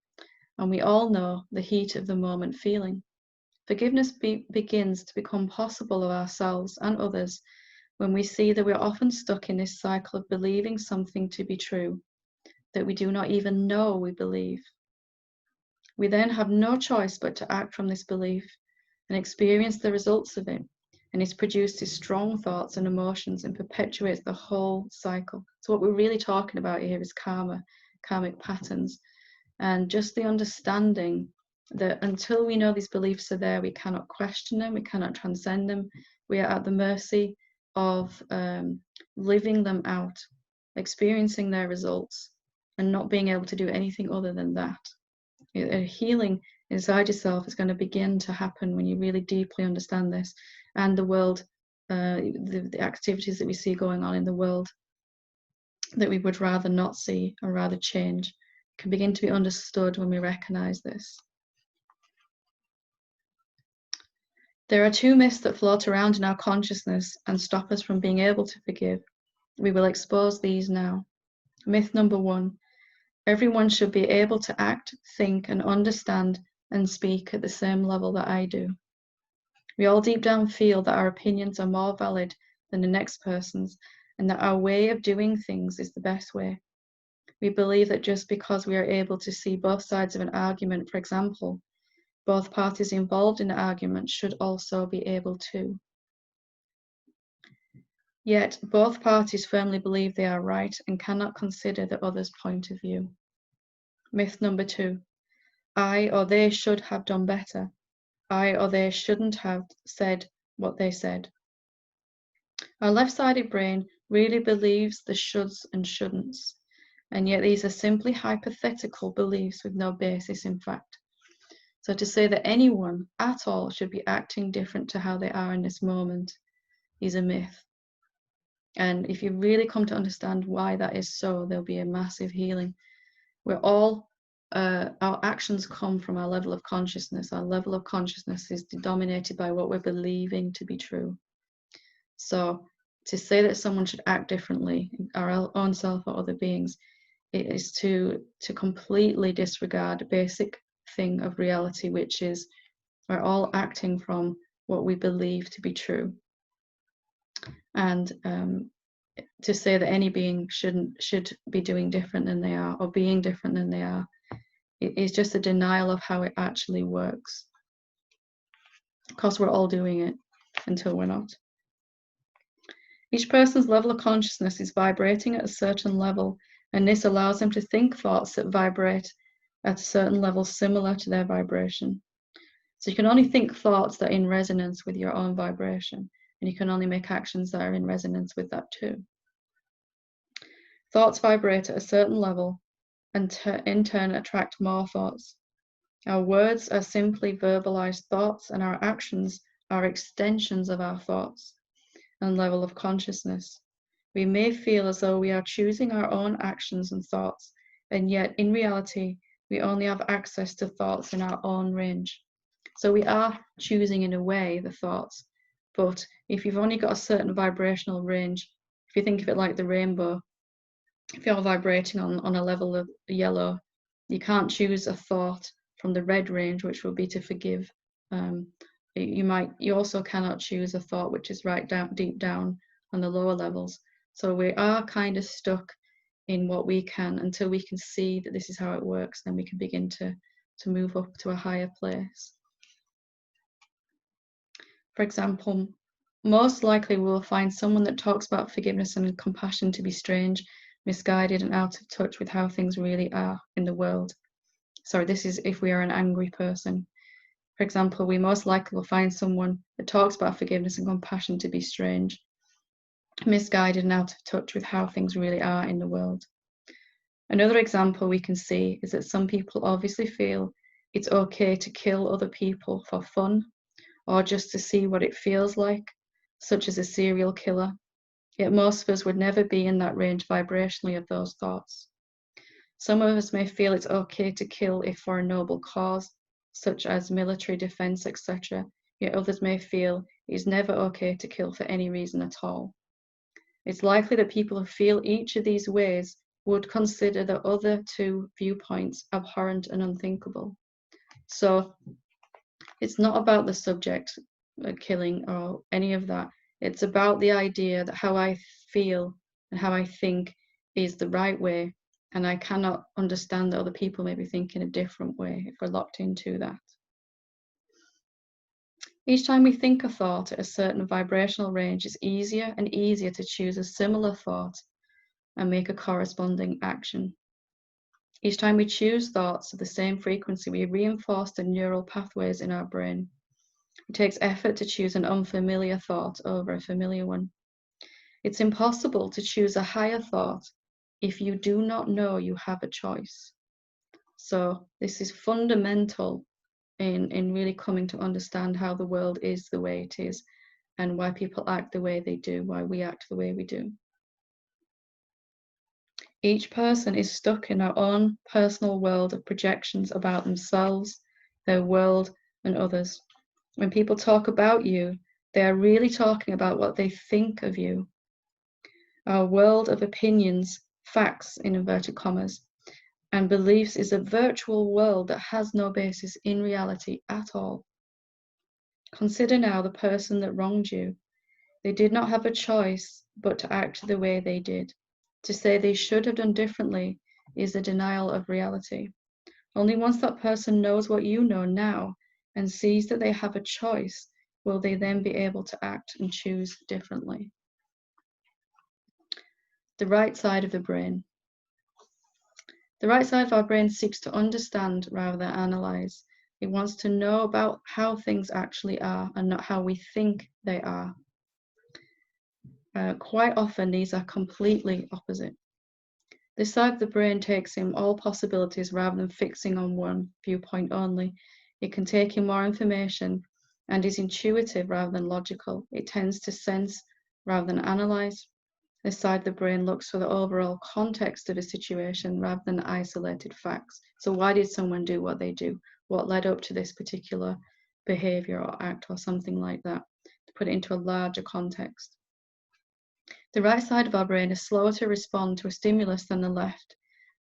and we all know the heat of the moment feeling. Forgiveness begins to become possible of ourselves and others when we see that we're often stuck in this cycle of believing something to be true that we do not even know we believe. We then have no choice but to act from this belief and experience the results of it, and it produces strong thoughts and emotions and perpetuates the whole cycle. So what we're really talking about here is karma, karmic patterns, and just the understanding that until we know these beliefs are there, we cannot question them, we cannot transcend them. We are at the mercy of living them out, experiencing their results, and not being able to do anything other than that. A healing inside yourself is going to begin to happen when you really deeply understand this, and the world, the activities that we see going on in the world that we would rather not see or rather change can begin to be understood when we recognize this. There are two myths that float around in our consciousness and stop us from being able to forgive. We will expose these now. Myth number 1. Everyone should be able to act, think, and understand and speak at the same level that I do. We all deep down feel that our opinions are more valid than the next person's, and that our way of doing things is the best way. We believe that just because we are able to see both sides of an argument, for example, both parties involved in the argument should also be able to. Yet, both parties firmly believe they are right and cannot consider the other's point of view. Myth number 2. I or they should have done better. I or they shouldn't have said what they said. Our left-sided brain really believes the shoulds and shouldn'ts, and yet these are simply hypothetical beliefs with no basis in fact. So to say that anyone at all should be acting different to how they are in this moment is a myth. And if you really come to understand why that is so, there'll be a massive healing. We're all, our actions come from our level of consciousness. Our level of consciousness is dominated by what we're believing to be true. So to say that someone should act differently, our own self or other beings, it is to completely disregard a basic thing of reality, which is we're all acting from what we believe to be true. And to say that any being should be doing different than they are or being different than they are, it is just a denial of how it actually works. because we're all doing it until we're not. Each person's level of consciousness is vibrating at a certain level, and this allows them to think thoughts that vibrate at a certain level similar to their vibration. So you can only think thoughts that are in resonance with your own vibration, and you can only make actions that are in resonance with that too. Thoughts vibrate at a certain level and in turn attract more thoughts. Our words are simply verbalized thoughts, and our actions are extensions of our thoughts and level of consciousness. We may feel as though we are choosing our own actions and thoughts, and yet in reality, we only have access to thoughts in our own range. So we are choosing in a way the thoughts, but if you've only got a certain vibrational range, if you think of it like the rainbow, if you're vibrating on a level of yellow, you can't choose a thought from the red range, which will be to forgive. You also cannot choose a thought which is right down deep down on the lower levels. So we are kind of stuck in what we can until we can see that this is how it works. Then we can begin to move up to a higher place. For example, most likely we will find someone that talks about forgiveness and compassion to be strange, misguided, and out of touch with how things really are in the world. Sorry, this is if we are an angry person. For example, we most likely will find someone that talks about forgiveness and compassion to be strange, misguided, and out of touch with how things really are in the world. Another example we can see is that some people obviously feel it's okay to kill other people for fun or just to see what it feels like, such as a serial killer. Yet most of us would never be in that range vibrationally of those thoughts. Some of us may feel it's okay to kill if for a noble cause, such as military defense, etc. Yet others may feel it is never okay to kill for any reason at all. It's likely that people who feel each of these ways would consider the other two viewpoints abhorrent and unthinkable. So it's not about the subject killing or any of that. It's about the idea that how I feel and how I think is the right way, and I cannot understand that other people may be thinking a different way if we're locked into that. Each time we think a thought at a certain vibrational range, it's easier and easier to choose a similar thought and make a corresponding action. Each time we choose thoughts of the same frequency, we reinforce the neural pathways in our brain. It takes effort to choose an unfamiliar thought over a familiar one. It's impossible to choose a higher thought if you do not know you have a choice. So this is fundamental in really coming to understand how the world is the way it is and why people act the way they do, why we act the way we do. Each person is stuck in their own personal world of projections about themselves, their world, and others. When people talk about you, they are really talking about what they think of you. Our world of opinions, facts in inverted commas, and beliefs is a virtual world that has no basis in reality at all. Consider now the person that wronged you. They did not have a choice but to act the way they did. To say they should have done differently is a denial of reality. Only once that person knows what you know now and sees that they have a choice will they then be able to act and choose differently. The right side of the brain. The right side of our brain seeks to understand rather than analyze. It wants to know about how things actually are and not how we think they are. Quite often, these are completely opposite. This side of the brain takes in all possibilities rather than fixing on one viewpoint only. It can take in more information and is intuitive rather than logical. It tends to sense rather than analyze. This side of the brain looks for the overall context of a situation rather than isolated facts. So why did someone do what they do? What led up to this particular behavior or act or something like that? To put it into a larger context. The right side of our brain is slower to respond to a stimulus than the left,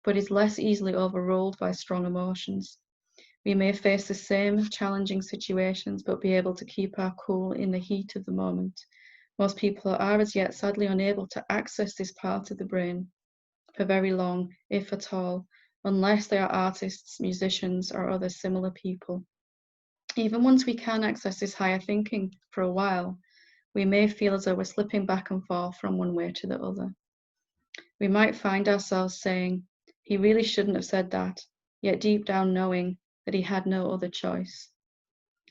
but is less easily overruled by strong emotions. We may face the same challenging situations, but be able to keep our cool in the heat of the moment. Most people are as yet sadly unable to access this part of the brain for very long, if at all, unless they are artists, musicians, or other similar people. Even once we can access this higher thinking for a while, we may feel as though we're slipping back and forth from one way to the other. We might find ourselves saying, he really shouldn't have said that, yet deep down knowing that he had no other choice.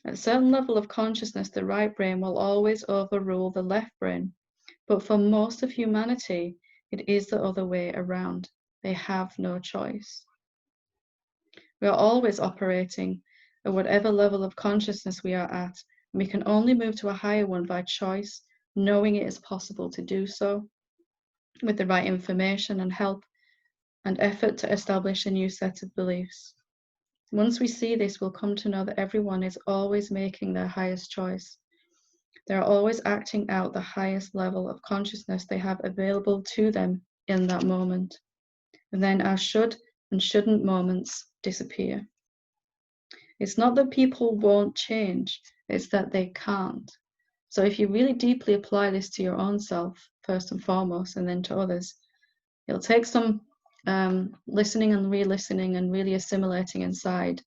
At a certain level of consciousness, the right brain will always overrule the left brain. But for most of humanity, it is the other way around. They have no choice. We are always operating at whatever level of consciousness we are at, and we can only move to a higher one by choice, knowing it is possible to do so with the right information and help and effort to establish a new set of beliefs. Once we see this, we'll come to know that everyone is always making their highest choice. They're always acting out the highest level of consciousness they have available to them in that moment. And then our should and shouldn't moments disappear. It's not that people won't change, it's that they can't. So if you really deeply apply this to your own self, first and foremost, and then to others, it'll take some listening and re-listening and really assimilating inside.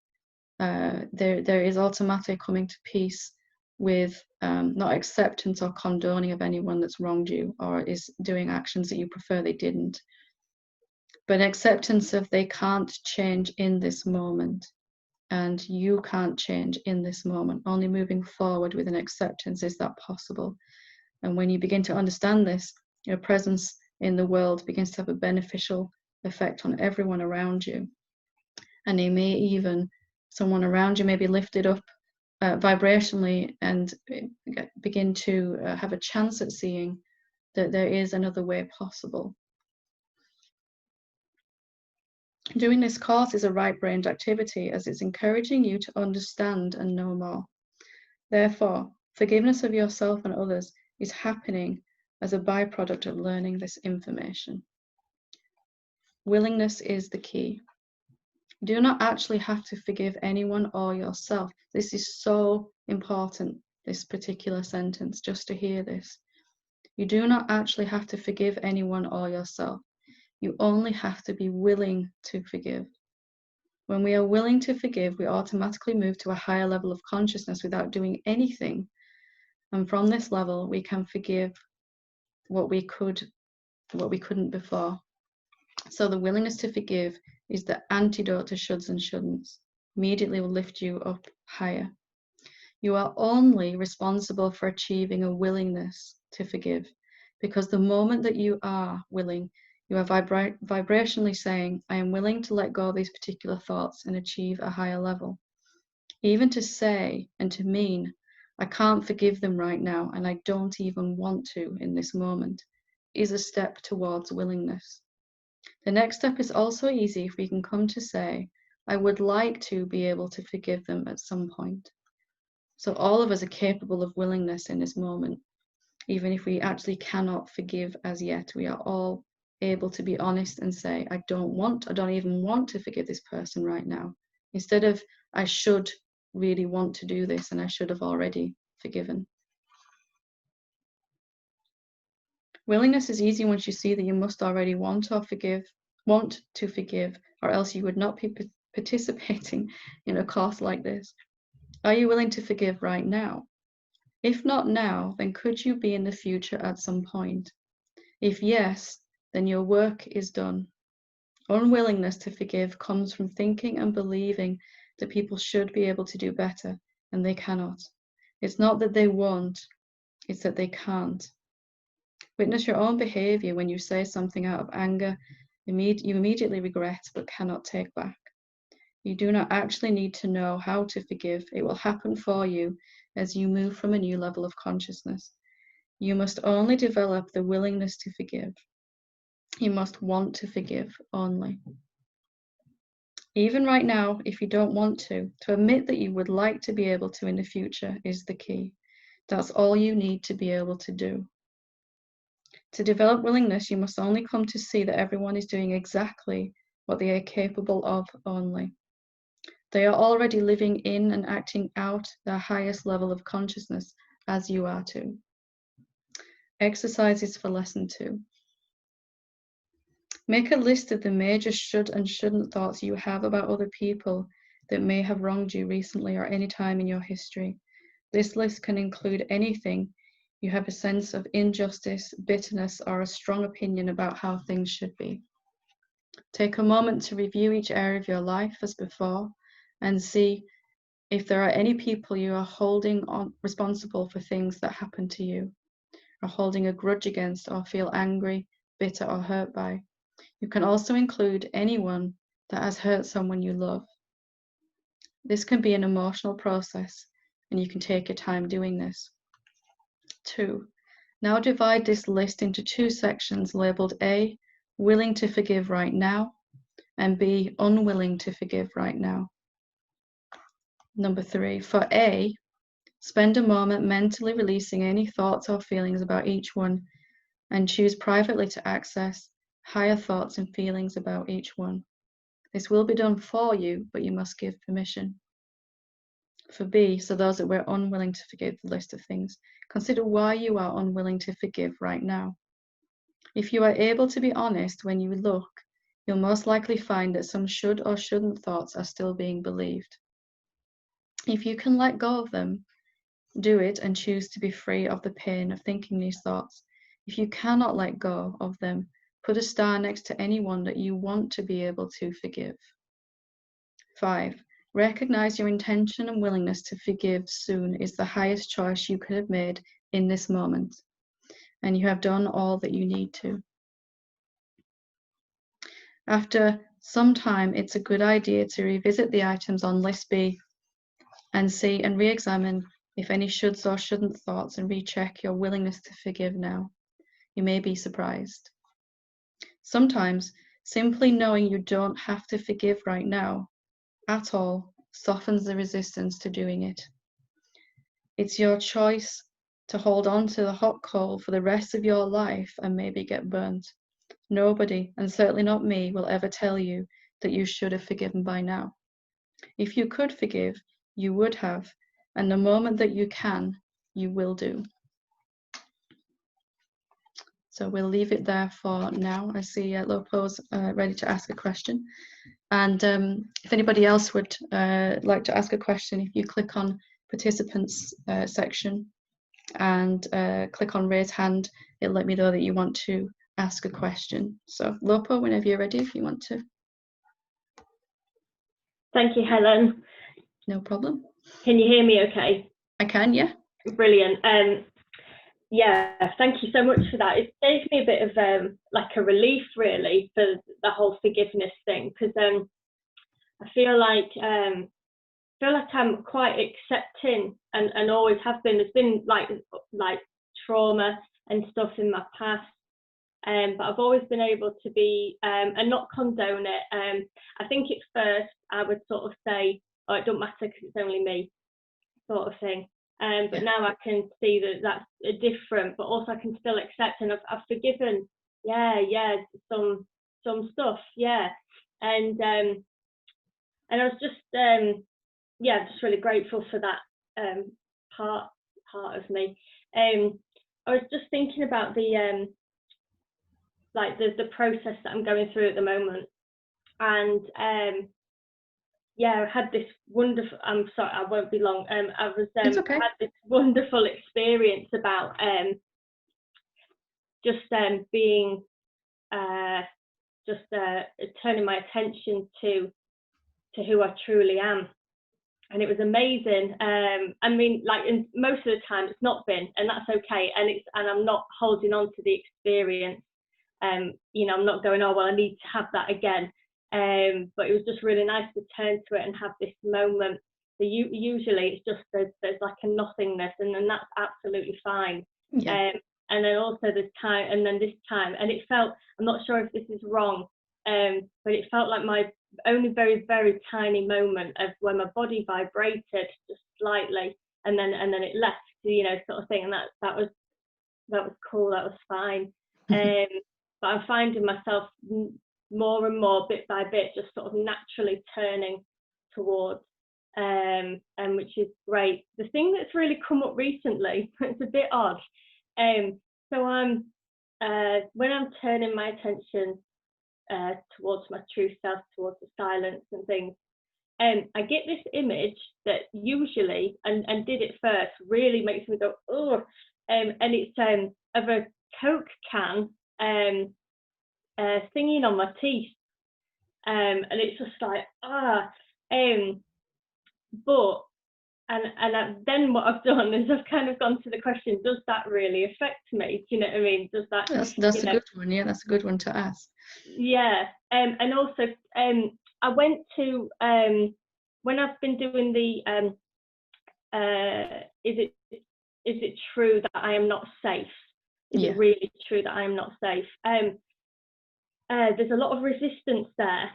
There is automatically coming to peace with not acceptance or condoning of anyone that's wronged you or is doing actions that you prefer they didn't, but acceptance of they can't change in this moment, and you can't change in this moment. Only moving forward with an acceptance is that possible. And when you begin to understand this, your presence in the world begins to have a beneficial effect on everyone around you. And someone around you may be lifted up vibrationally and begin to have a chance at seeing that there is another way possible. Doing this course is a right-brained activity, as it's encouraging you to understand and know more. Therefore, forgiveness of yourself and others is happening as a byproduct of learning this information. Willingness is the key. You do not actually have to forgive anyone or yourself. This is so important, this particular sentence, just to hear this. You do not actually have to forgive anyone or yourself. You only have to be willing to forgive. When we are willing to forgive, we automatically move to a higher level of consciousness without doing anything. And from this level, we can forgive what we couldn't before. So the willingness to forgive is the antidote to shoulds and shouldn'ts. Immediately will lift you up higher. You are only responsible for achieving a willingness to forgive, because the moment that you are willing, you are vibrationally saying, I am willing to let go of these particular thoughts and achieve a higher level. Even to say and to mean, I can't forgive them right now and I don't even want to in this moment, is a step towards willingness. The next step is also easy if we can come to say, I would like to be able to forgive them at some point. So all of us are capable of willingness in this moment. Even if we actually cannot forgive as yet, we are all able to be honest and say, I don't even want to forgive this person right now. Instead of, I should really want to do this and I should have already forgiven. Willingness is easy once you see that you must already want to forgive, or else you would not be participating in a course like this. Are you willing to forgive right now? If not now, then could you be in the future at some point? If yes, then your work is done. Unwillingness to forgive comes from thinking and believing that people should be able to do better, and they cannot. It's not that they won't, it's that they can't. Witness your own behavior when you say something out of anger you immediately regret but cannot take back. You do not actually need to know how to forgive. It will happen for you as you move from a new level of consciousness. You must only develop the willingness to forgive. You must want to forgive only. Even right now, if you don't want to admit that you would like to be able to in the future is the key. That's all you need to be able to do. To develop willingness, you must only come to see that everyone is doing exactly what they are capable of only. They are already living in and acting out their highest level of consciousness as you are too. Exercises for lesson 2. Make a list of the major should and shouldn't thoughts you have about other people that may have wronged you recently or any time in your history. This list can include anything you have a sense of injustice, bitterness, or a strong opinion about how things should be. Take a moment to review each area of your life as before and see if there are any people you are holding responsible for things that happened to you, or holding a grudge against, or feel angry, bitter, or hurt by. You can also include anyone that has hurt someone you love. This can be an emotional process, and you can take your time doing this. 2. Now divide this list into 2 sections labeled A, willing to forgive right now, and B, unwilling to forgive right now. Number 3, for A, spend a moment mentally releasing any thoughts or feelings about each one and choose privately to access higher thoughts and feelings about each one. This will be done for you, but you must give permission. For B, so those that we're unwilling to forgive the list of things, consider why you are unwilling to forgive right now. If you are able to be honest when you look, you'll most likely find that some should or shouldn't thoughts are still being believed. If you can let go of them, do it and choose to be free of the pain of thinking these thoughts. If you cannot let go of them, put a star next to anyone that you want to be able to forgive. 5. Recognize your intention and willingness to forgive soon is the highest choice you could have made in this moment, and you have done all that you need to. After some time, it's a good idea to revisit the items on list B and see and re-examine if any shoulds or shouldn't thoughts and recheck your willingness to forgive now. You may be surprised. Sometimes, simply knowing you don't have to forgive right now at all softens the resistance to doing it. It's your choice to hold on to the hot coal for the rest of your life and maybe get burnt. Nobody, and certainly not me, will ever tell you that you should have forgiven by now. If you could forgive, you would have, and the moment that you can, you will do. So we'll leave it there for now. I see Lopo's ready to ask a question. And if anybody else would like to ask a question, if you click on participants section and click on raise hand, it'll let me know that you want to ask a question. So Lopo, whenever you're ready, if you want to.
Thank you, Helen.
No problem.
Can you hear me okay?
I can, yeah.
Brilliant. Yeah, thank you so much for that. It gave me a bit of like a relief really for the whole forgiveness thing, because I feel like I'm quite accepting and always have been. There's been like trauma and stuff in my past, but I've always been able to be and not condone it. I think at first I would sort of say, oh, it don't matter because it's only me, sort of thing. But now I can see that that's different, but also I can still accept, and I've forgiven, some stuff, and I was just just really grateful for that part of me. I was just thinking about the the process that I'm going through at the moment, and I had this wonderful, I'm sorry, I won't be long. I was
okay.
had this wonderful experience about being turning my attention to who I truly am, and it was amazing. I mean, like, in most of the time it's not been, and that's okay, and I'm not holding on to the experience. You know, I'm not going, oh well, I need to have that again. But it was just really nice to turn to it and have this moment. So usually it's just there's like a nothingness, and then that's absolutely fine.
Yeah.
And then also this time, and then this time, and it felt, I'm not sure if this is wrong, but it felt like my only very, very tiny moment of when my body vibrated just slightly, and then it left, you know, sort of thing. And that was cool. That was fine. But I'm finding myself more and more, bit by bit, just sort of naturally turning towards, and which is great. The thing that's really come up recently, it's a bit odd. So I'm when I'm turning my attention towards my true self, towards the silence and things, I get this image that usually, and did it first, really makes me go, oh, and it's of a Coke can singing on my teeth, and it's just like, but then what I've done is I've kind of gone to the question, does that really affect me? Do you know what I mean? Does that,
that's a good one. Yeah, that's a good one to ask.
Yeah. And also I went to when I've been doing the is it true that I am not safe? Is it really true that I am not safe? There's a lot of resistance there,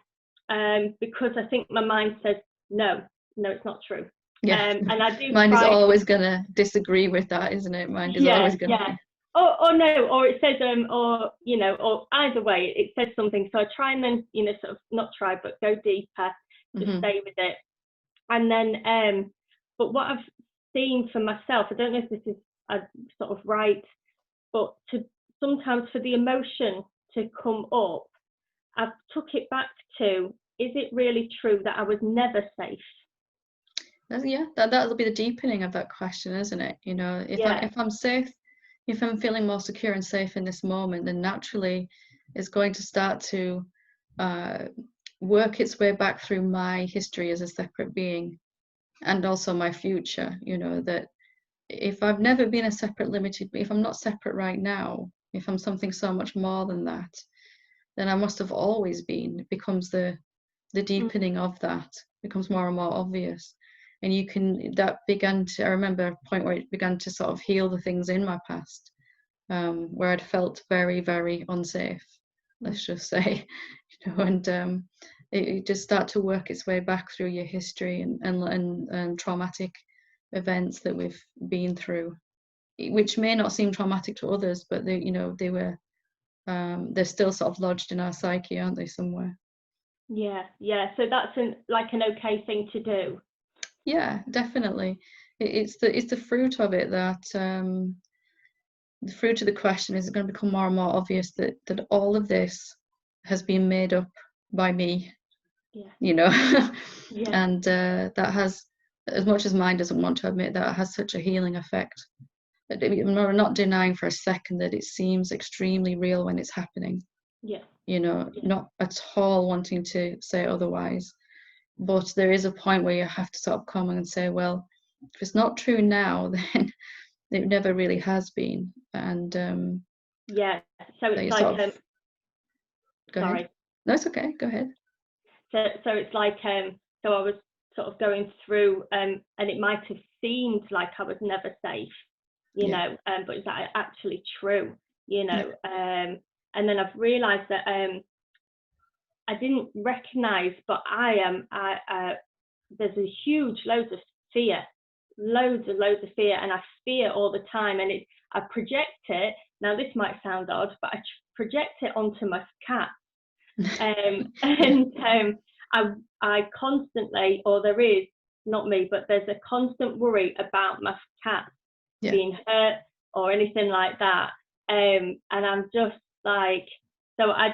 because I think my mind says no, it's not true.
Yeah,
and I do.
Mind is always going to disagree with that, isn't it? Mind is always going to.
Yeah. Or no, or it says or you know, or either way, it says something. So I try and then, you know, sort of not try, but go deeper, just stay with it. And then, but what I've seen for myself, I don't know if this is sort of right, but sometimes for the emotion to come up, I've took it back to, is it really true that I was never safe?
That'll be the deepening of that question, isn't it? You know, if I'm safe, if I'm feeling more secure and safe in this moment, then naturally it's going to start to work its way back through my history as a separate being, and also my future. You know, that if I've never been a separate limited, if I'm not separate right now, if I'm something so much more than that, then I must have always been. It becomes the deepening of that becomes more and more obvious. And I remember a point where it began to sort of heal the things in my past, where I'd felt very, very unsafe, let's just say, you know, and it just started to work its way back through your history and traumatic events that we've been through, which may not seem traumatic to others, but they're still sort of lodged in our psyche, aren't they, somewhere?
Yeah. So that's an okay thing to do.
Yeah, definitely. It's the fruit of it that the fruit of the question is going to become more and more obvious that all of this has been made up by me.
Yeah.
You know,
yeah.
And that has, as much as mind doesn't want to admit, that has such a healing effect. We're not denying for a second that it seems extremely real when it's happening.
Yeah.
You know, not at all wanting to say otherwise. But there is a point where you have to sort of come and say, well, if it's not true now, then it never really has been. And
so it's like
go
sorry.
ahead. No, it's okay. Go ahead.
So it's like so I was sort of going through and it might have seemed like I was never safe, you know, but is that actually true? You know, and then I've realised that I didn't recognise, but there's a huge loads of fear, loads of fear, and I fear all the time, and I project it. Now this might sound odd, but I project it onto my cat, and I constantly, or there is, not me, but there's a constant worry about my cat being hurt or anything like that, and I'm just like, so I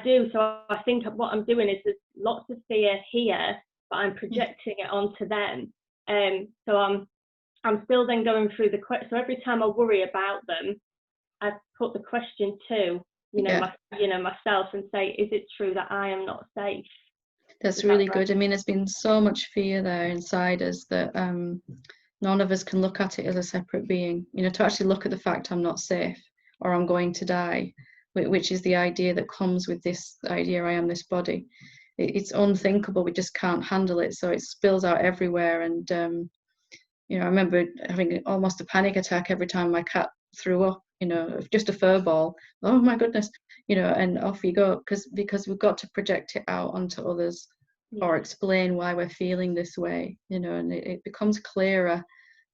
think what I'm doing is there's lots of fear here, but I'm projecting it onto them, so I'm still then going through so every time I worry about them, I put the question to myself and say, is it true that I am not safe?
That's really good. I mean, there's been so much fear there inside us that none of us can look at it as a separate being. You know, to actually look at the fact I'm not safe or I'm going to die, which is the idea that comes with this idea I am this body. It's unthinkable. We just can't handle it. So it spills out everywhere. And, you know, I remember having almost a panic attack every time my cat threw up, you know, just a fur ball. Oh my goodness, you know, and off you go, because we've got to project it out onto others or explain why we're feeling this way, you know, and it becomes clearer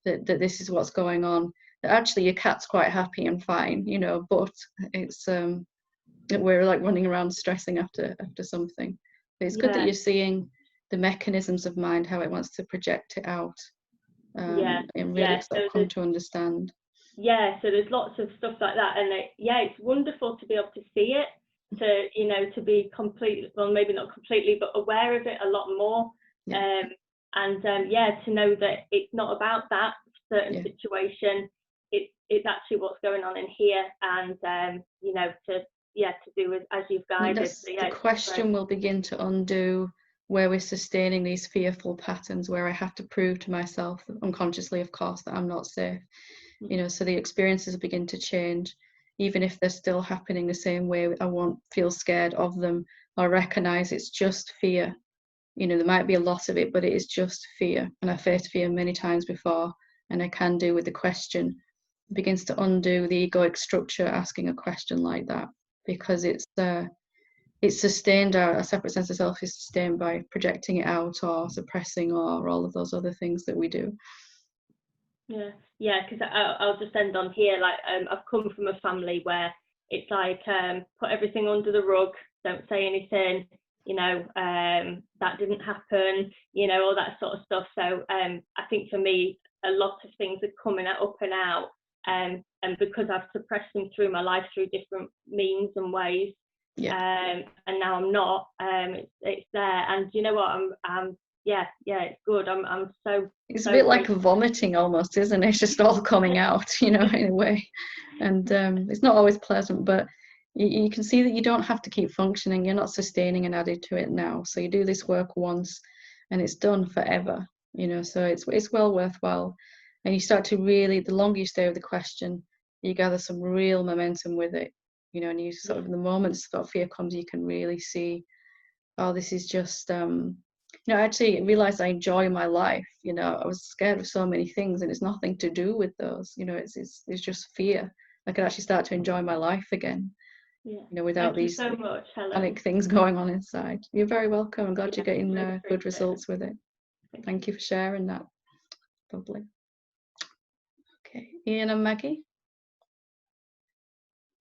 that this is what's going on. That actually your cat's quite happy and fine, you know, but it's we're like running around stressing after something. But it's good that you're seeing the mechanisms of mind, how it wants to project it out, and really sort of come to understand.
So there's lots of stuff like that, and it's wonderful to be able to see it, to be completely, well, maybe not completely, but aware of it a lot more. yeah, to know that it's not about that certain situation. It's actually what's going on in here, and you know, to do as you've guided. So,
the question will begin to undo where we're sustaining these fearful patterns, where I have to prove to myself, unconsciously of course, that I'm not safe. You know, so the experiences begin to change, even if they're still happening the same way. I won't feel scared of them. I recognize it's just fear. You know, there might be a lot of it, but it is just fear, and I faced fear many times before, and I can do with the question. It begins to undo the egoic structure asking a question like that, because it's sustained. Our separate sense of self is sustained by projecting it out or suppressing or all of those other things that we do.
Yeah, because I'll just end on here. Like, I've come from a family where it's like, put everything under the rug, don't say anything, you know, that didn't happen, you know, all that sort of stuff. So I think for me, a lot of things are coming up and out, and because I've suppressed them through my life through different means and ways, and now I'm not, it's there. And you know what, I'm it's good. I'm so.
It's a bit like vomiting almost, isn't it? It's just all coming out, you know, in a way. And it's not always pleasant, but you can see that you don't have to keep functioning. You're not sustaining and added to it now. So you do this work once and it's done forever, you know, so it's well worthwhile. And you start to really, the longer you stay with the question, you gather some real momentum with it, you know, and you sort of, in the moments that fear comes, you can really see, oh, this is just, you know, I actually realized I enjoy my life. You know, I was scared of so many things, and it's nothing to do with those. You know, it's just fear. I can actually start to enjoy my life again. You know, without these
so much,
panic things going on inside. You're very welcome. I'm glad you're getting good results with it. Thank you for sharing that. Lovely. Okay, Ian and Maggie.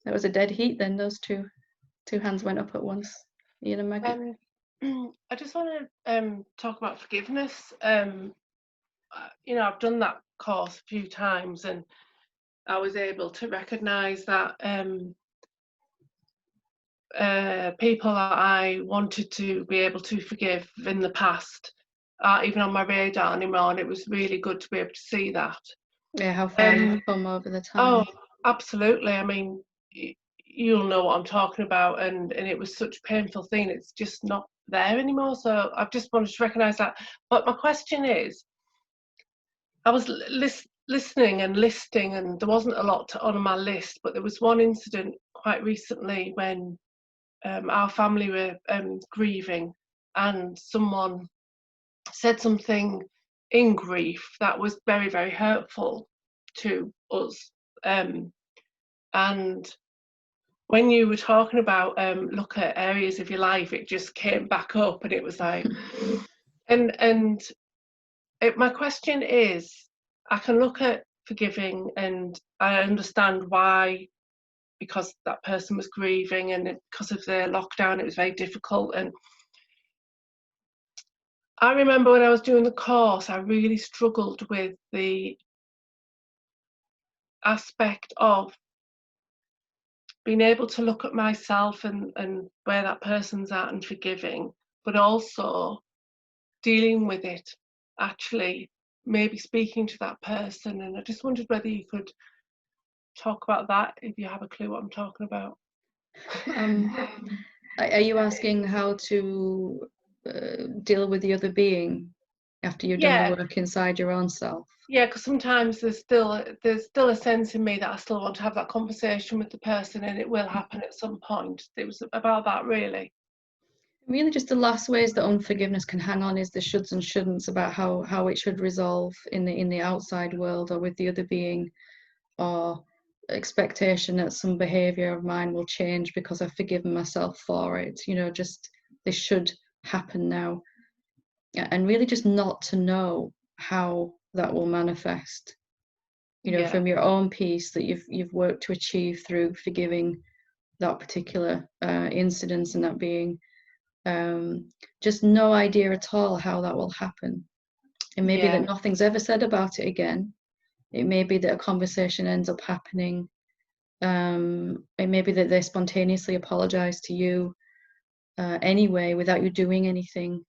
That was a dead heat then. Those two hands went up at once. Ian and Maggie.
I just want to talk about forgiveness. You know, I've done that course a few times, and I was able to recognise that people that I wanted to be able to forgive in the past aren't even on my radar anymore, and it was really good to be able to see that.
Yeah, how far you've come over the time.
Oh, absolutely. I mean, you'll know what I'm talking about, and it was such a painful thing. It's just not there anymore. So I've just wanted to recognise that. But my question is, I was listening and listing, and there wasn't a lot on my list, but there was one incident quite recently when our family were grieving, and someone said something in grief that was very, very hurtful to us. And when you were talking about look at areas of your life, it just came back up, and it was like, my question is, I can look at forgiving, and I understand why, because that person was grieving, and because of the lockdown, it was very difficult. And I remember when I was doing the course, I really struggled with the aspect of being able to look at myself and where that person's at and forgiving, but also dealing with it, actually maybe speaking to that person. And I just wondered whether you could talk about that, if you have a clue what I'm talking about.
Are you asking how to deal with the other being after you've done the work inside your own self?
Yeah, because sometimes there's still a sense in me that I still want to have that conversation with the person, and it will happen at some point. It was about that, really.
Really, just the last ways that unforgiveness can hang on is the shoulds and shouldn'ts about how it should resolve in the outside world or with the other being, or expectation that some behavior of mine will change because I've forgiven myself for it. You know, just this should happen now, and really just not to know how that will manifest, you know, from your own peace that you've worked to achieve through forgiving that particular incident and that being. Just no idea at all how that will happen. It may be that nothing's ever said about it again. It may be that a conversation ends up happening. It may be that they spontaneously apologize to you anyway without you doing anything.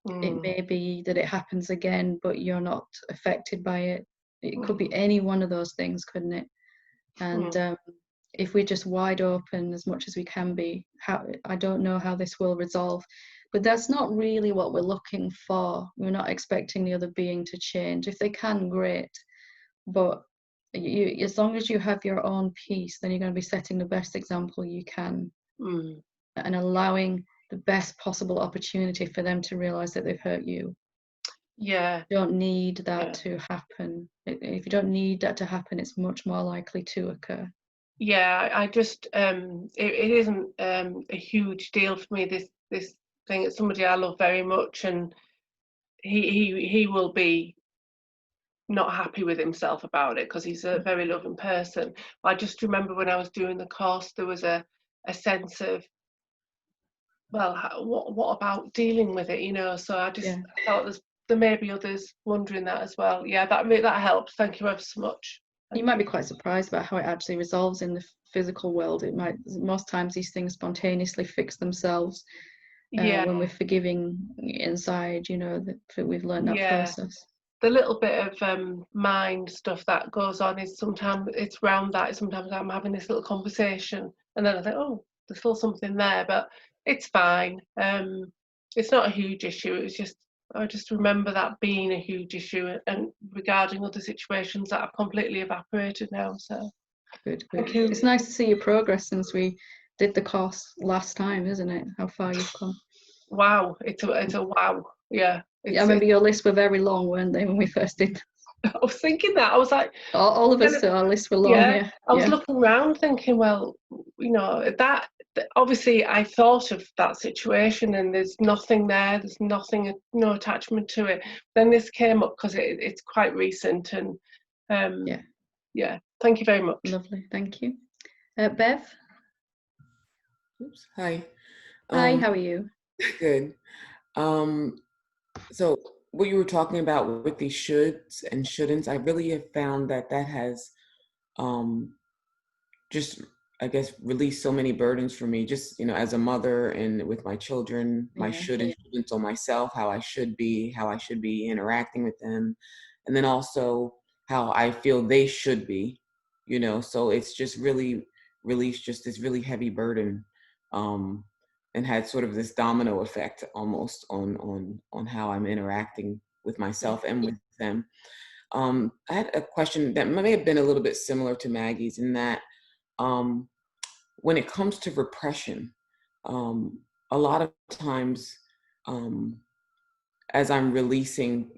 It may be that it happens again, but you're not affected by it. It could be any one of those things, couldn't it? And if we're just wide open as much as we can be, I don't know how this will resolve. But that's not really what we're looking for. We're not expecting the other being to change. If they can, great. But as long as you have your own peace, then you're going to be setting the best example you can, and allowing the best possible opportunity for them to realize that they've hurt you.
Yeah.
You don't need that to happen. If you don't need that to happen, it's much more likely to occur.
Yeah, I just it isn't a huge deal for me, this thing. It's somebody I love very much, and he will be not happy with himself about it because he's a very loving person. I just remember when I was doing the course, there was a sense of, well, what about dealing with it, you know? So I just thought there may be others wondering that as well. Yeah, that helps. Thank you ever so much.
You might be quite surprised about how it actually resolves in the physical world. Most times these things spontaneously fix themselves when we're forgiving inside, you know, that we've learned that process.
The little bit of mind stuff that goes on is sometimes it's around that. Sometimes I'm having this little conversation and then I think, oh, there's still something there, but it's fine. It's not a huge issue. It's just, I just remember that being a huge issue, and regarding other situations that have completely evaporated now. So
good.
Thank you.
It's nice to see your progress since we did the course last time, isn't it? How far you've come.
Wow, it's a wow. Yeah.
I remember your lists were very long, weren't they, when we first did?
I was thinking that. I was like,
all of us, our lists were long. Yeah.
I was looking around thinking, well, you know, that obviously I thought of that situation and there's nothing there. There's nothing, no attachment to it. Then this came up because it's quite recent, and yeah. Thank you very much.
Lovely, thank you. Bev.
Oops. Hi.
Hi. How are you?
Good. So what you were talking about with these shoulds and shouldn'ts, I really have found that has just, I guess, released so many burdens for me, just, you know, as a mother and with my children, my should and shouldn'ts on myself, how I should be interacting with them, and then also how I feel they should be, you know. So it's just really released just this really heavy burden, and had sort of this domino effect almost on how I'm interacting with myself and with them. I had a question that may have been a little bit similar to Maggie's, in that when it comes to repression, a lot of times as I'm releasing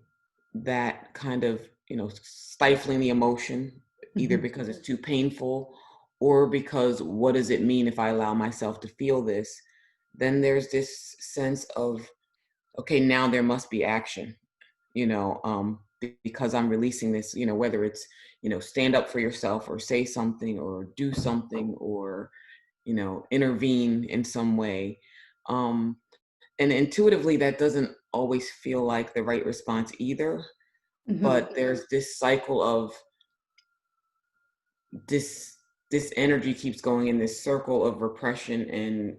that kind of, you know, stifling the emotion, either because it's too painful or because what does it mean if I allow myself to feel this, then there's this sense of, okay, now there must be action, you know, because I'm releasing this, you know, whether it's, you know, stand up for yourself or say something or do something or, you know, intervene in some way. And intuitively, that doesn't always feel like the right response either. But there's this cycle of this energy keeps going in this circle of repression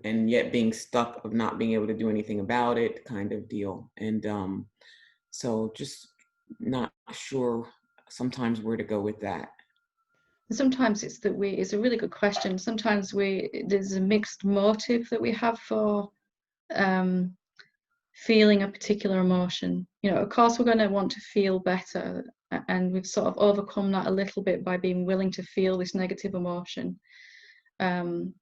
and yet being stuck, of not being able to do anything about it, kind of deal. And so just not sure sometimes where to go with that.
Sometimes it's that it's a really good question. Sometimes there's a mixed motive that we have for feeling a particular emotion. You know, of course we're going to want to feel better, and we've sort of overcome that a little bit by being willing to feel this negative emotion. So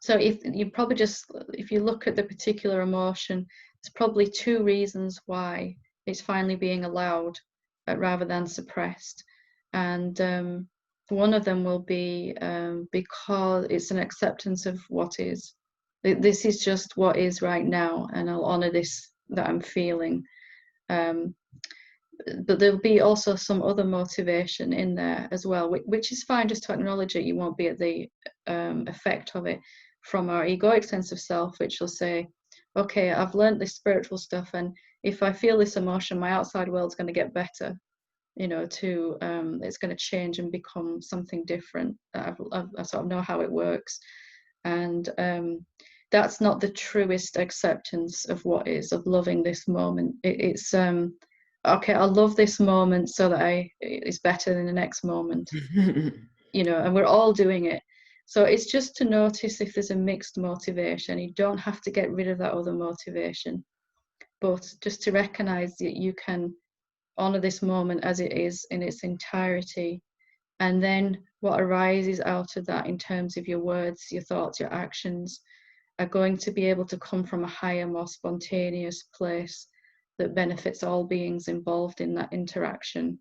if you look at the particular emotion, there's probably two reasons why it's finally being allowed rather than suppressed. And one of them will be because it's an acceptance of what is. This is just what is right now, and I'll honor this that I'm feeling. But there'll be also some other motivation in there as well, which is fine, just to acknowledge it. You won't be at the effect of it from our egoic sense of self, which will say, okay, I've learned this spiritual stuff, and if I feel this emotion, my outside world's going to get better. You know, it's going to change and become something different. I sort of know how it works. And that's not the truest acceptance of what is, of loving this moment. It's okay, I'll love this moment so that it's better than the next moment. You know, and we're all doing it. So it's just to notice if there's a mixed motivation. You don't have to get rid of that other motivation, but just to recognize that you can honor this moment as it is in its entirety. And then what arises out of that in terms of your words, your thoughts, your actions are going to be able to come from a higher, more spontaneous place that benefits all beings involved in that interaction.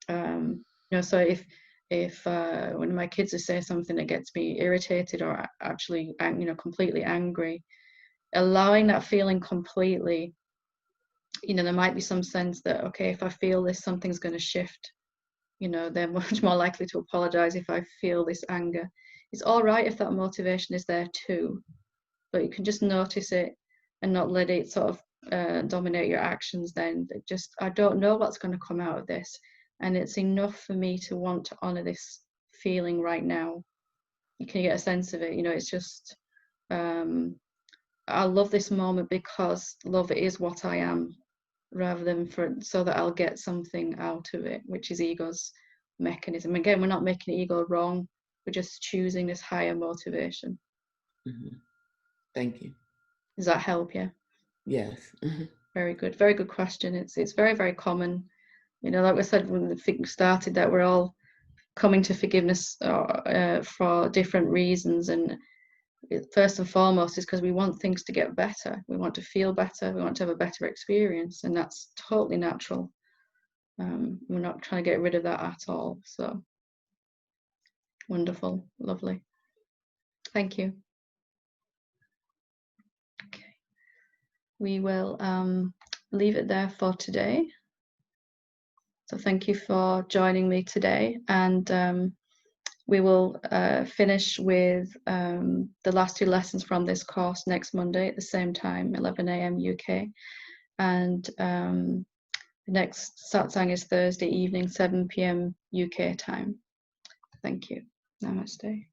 You know, so if when my kids are saying something that gets me irritated or actually, you know, completely angry, allowing that feeling completely, you know, there might be some sense that, okay, if I feel this, something's going to shift. You know, they're much more likely to apologize if I feel this anger. It's all right if that motivation is there too, but you can just notice it and not let it sort of dominate your actions then. Just, I don't know what's going to come out of this, and it's enough for me to want to honor this feeling right now. You can get a sense of it, you know, it's just, I love this moment because love is what I am, rather than so that I'll get something out of it, which is ego's mechanism. Again, we're not making ego wrong, we're just choosing this higher motivation.
Mm-hmm. Thank you.
Does that help you?
Yes. Mm-hmm.
Very good question. It's very, very common. You know, like I said when the thing started, that we're all coming to forgiveness for different reasons, and first and foremost is because we want things to get better. We want to feel better. We want to have a better experience, and that's totally natural. We're not trying to get rid of that at all. So wonderful, lovely. Thank you. Okay, we will leave it there for today. So thank you for joining me today, and we will finish with the last 2 lessons from this course next Monday at the same time, 11 AM UK, and the next satsang is Thursday evening, 7 PM UK time. Thank you. Namaste.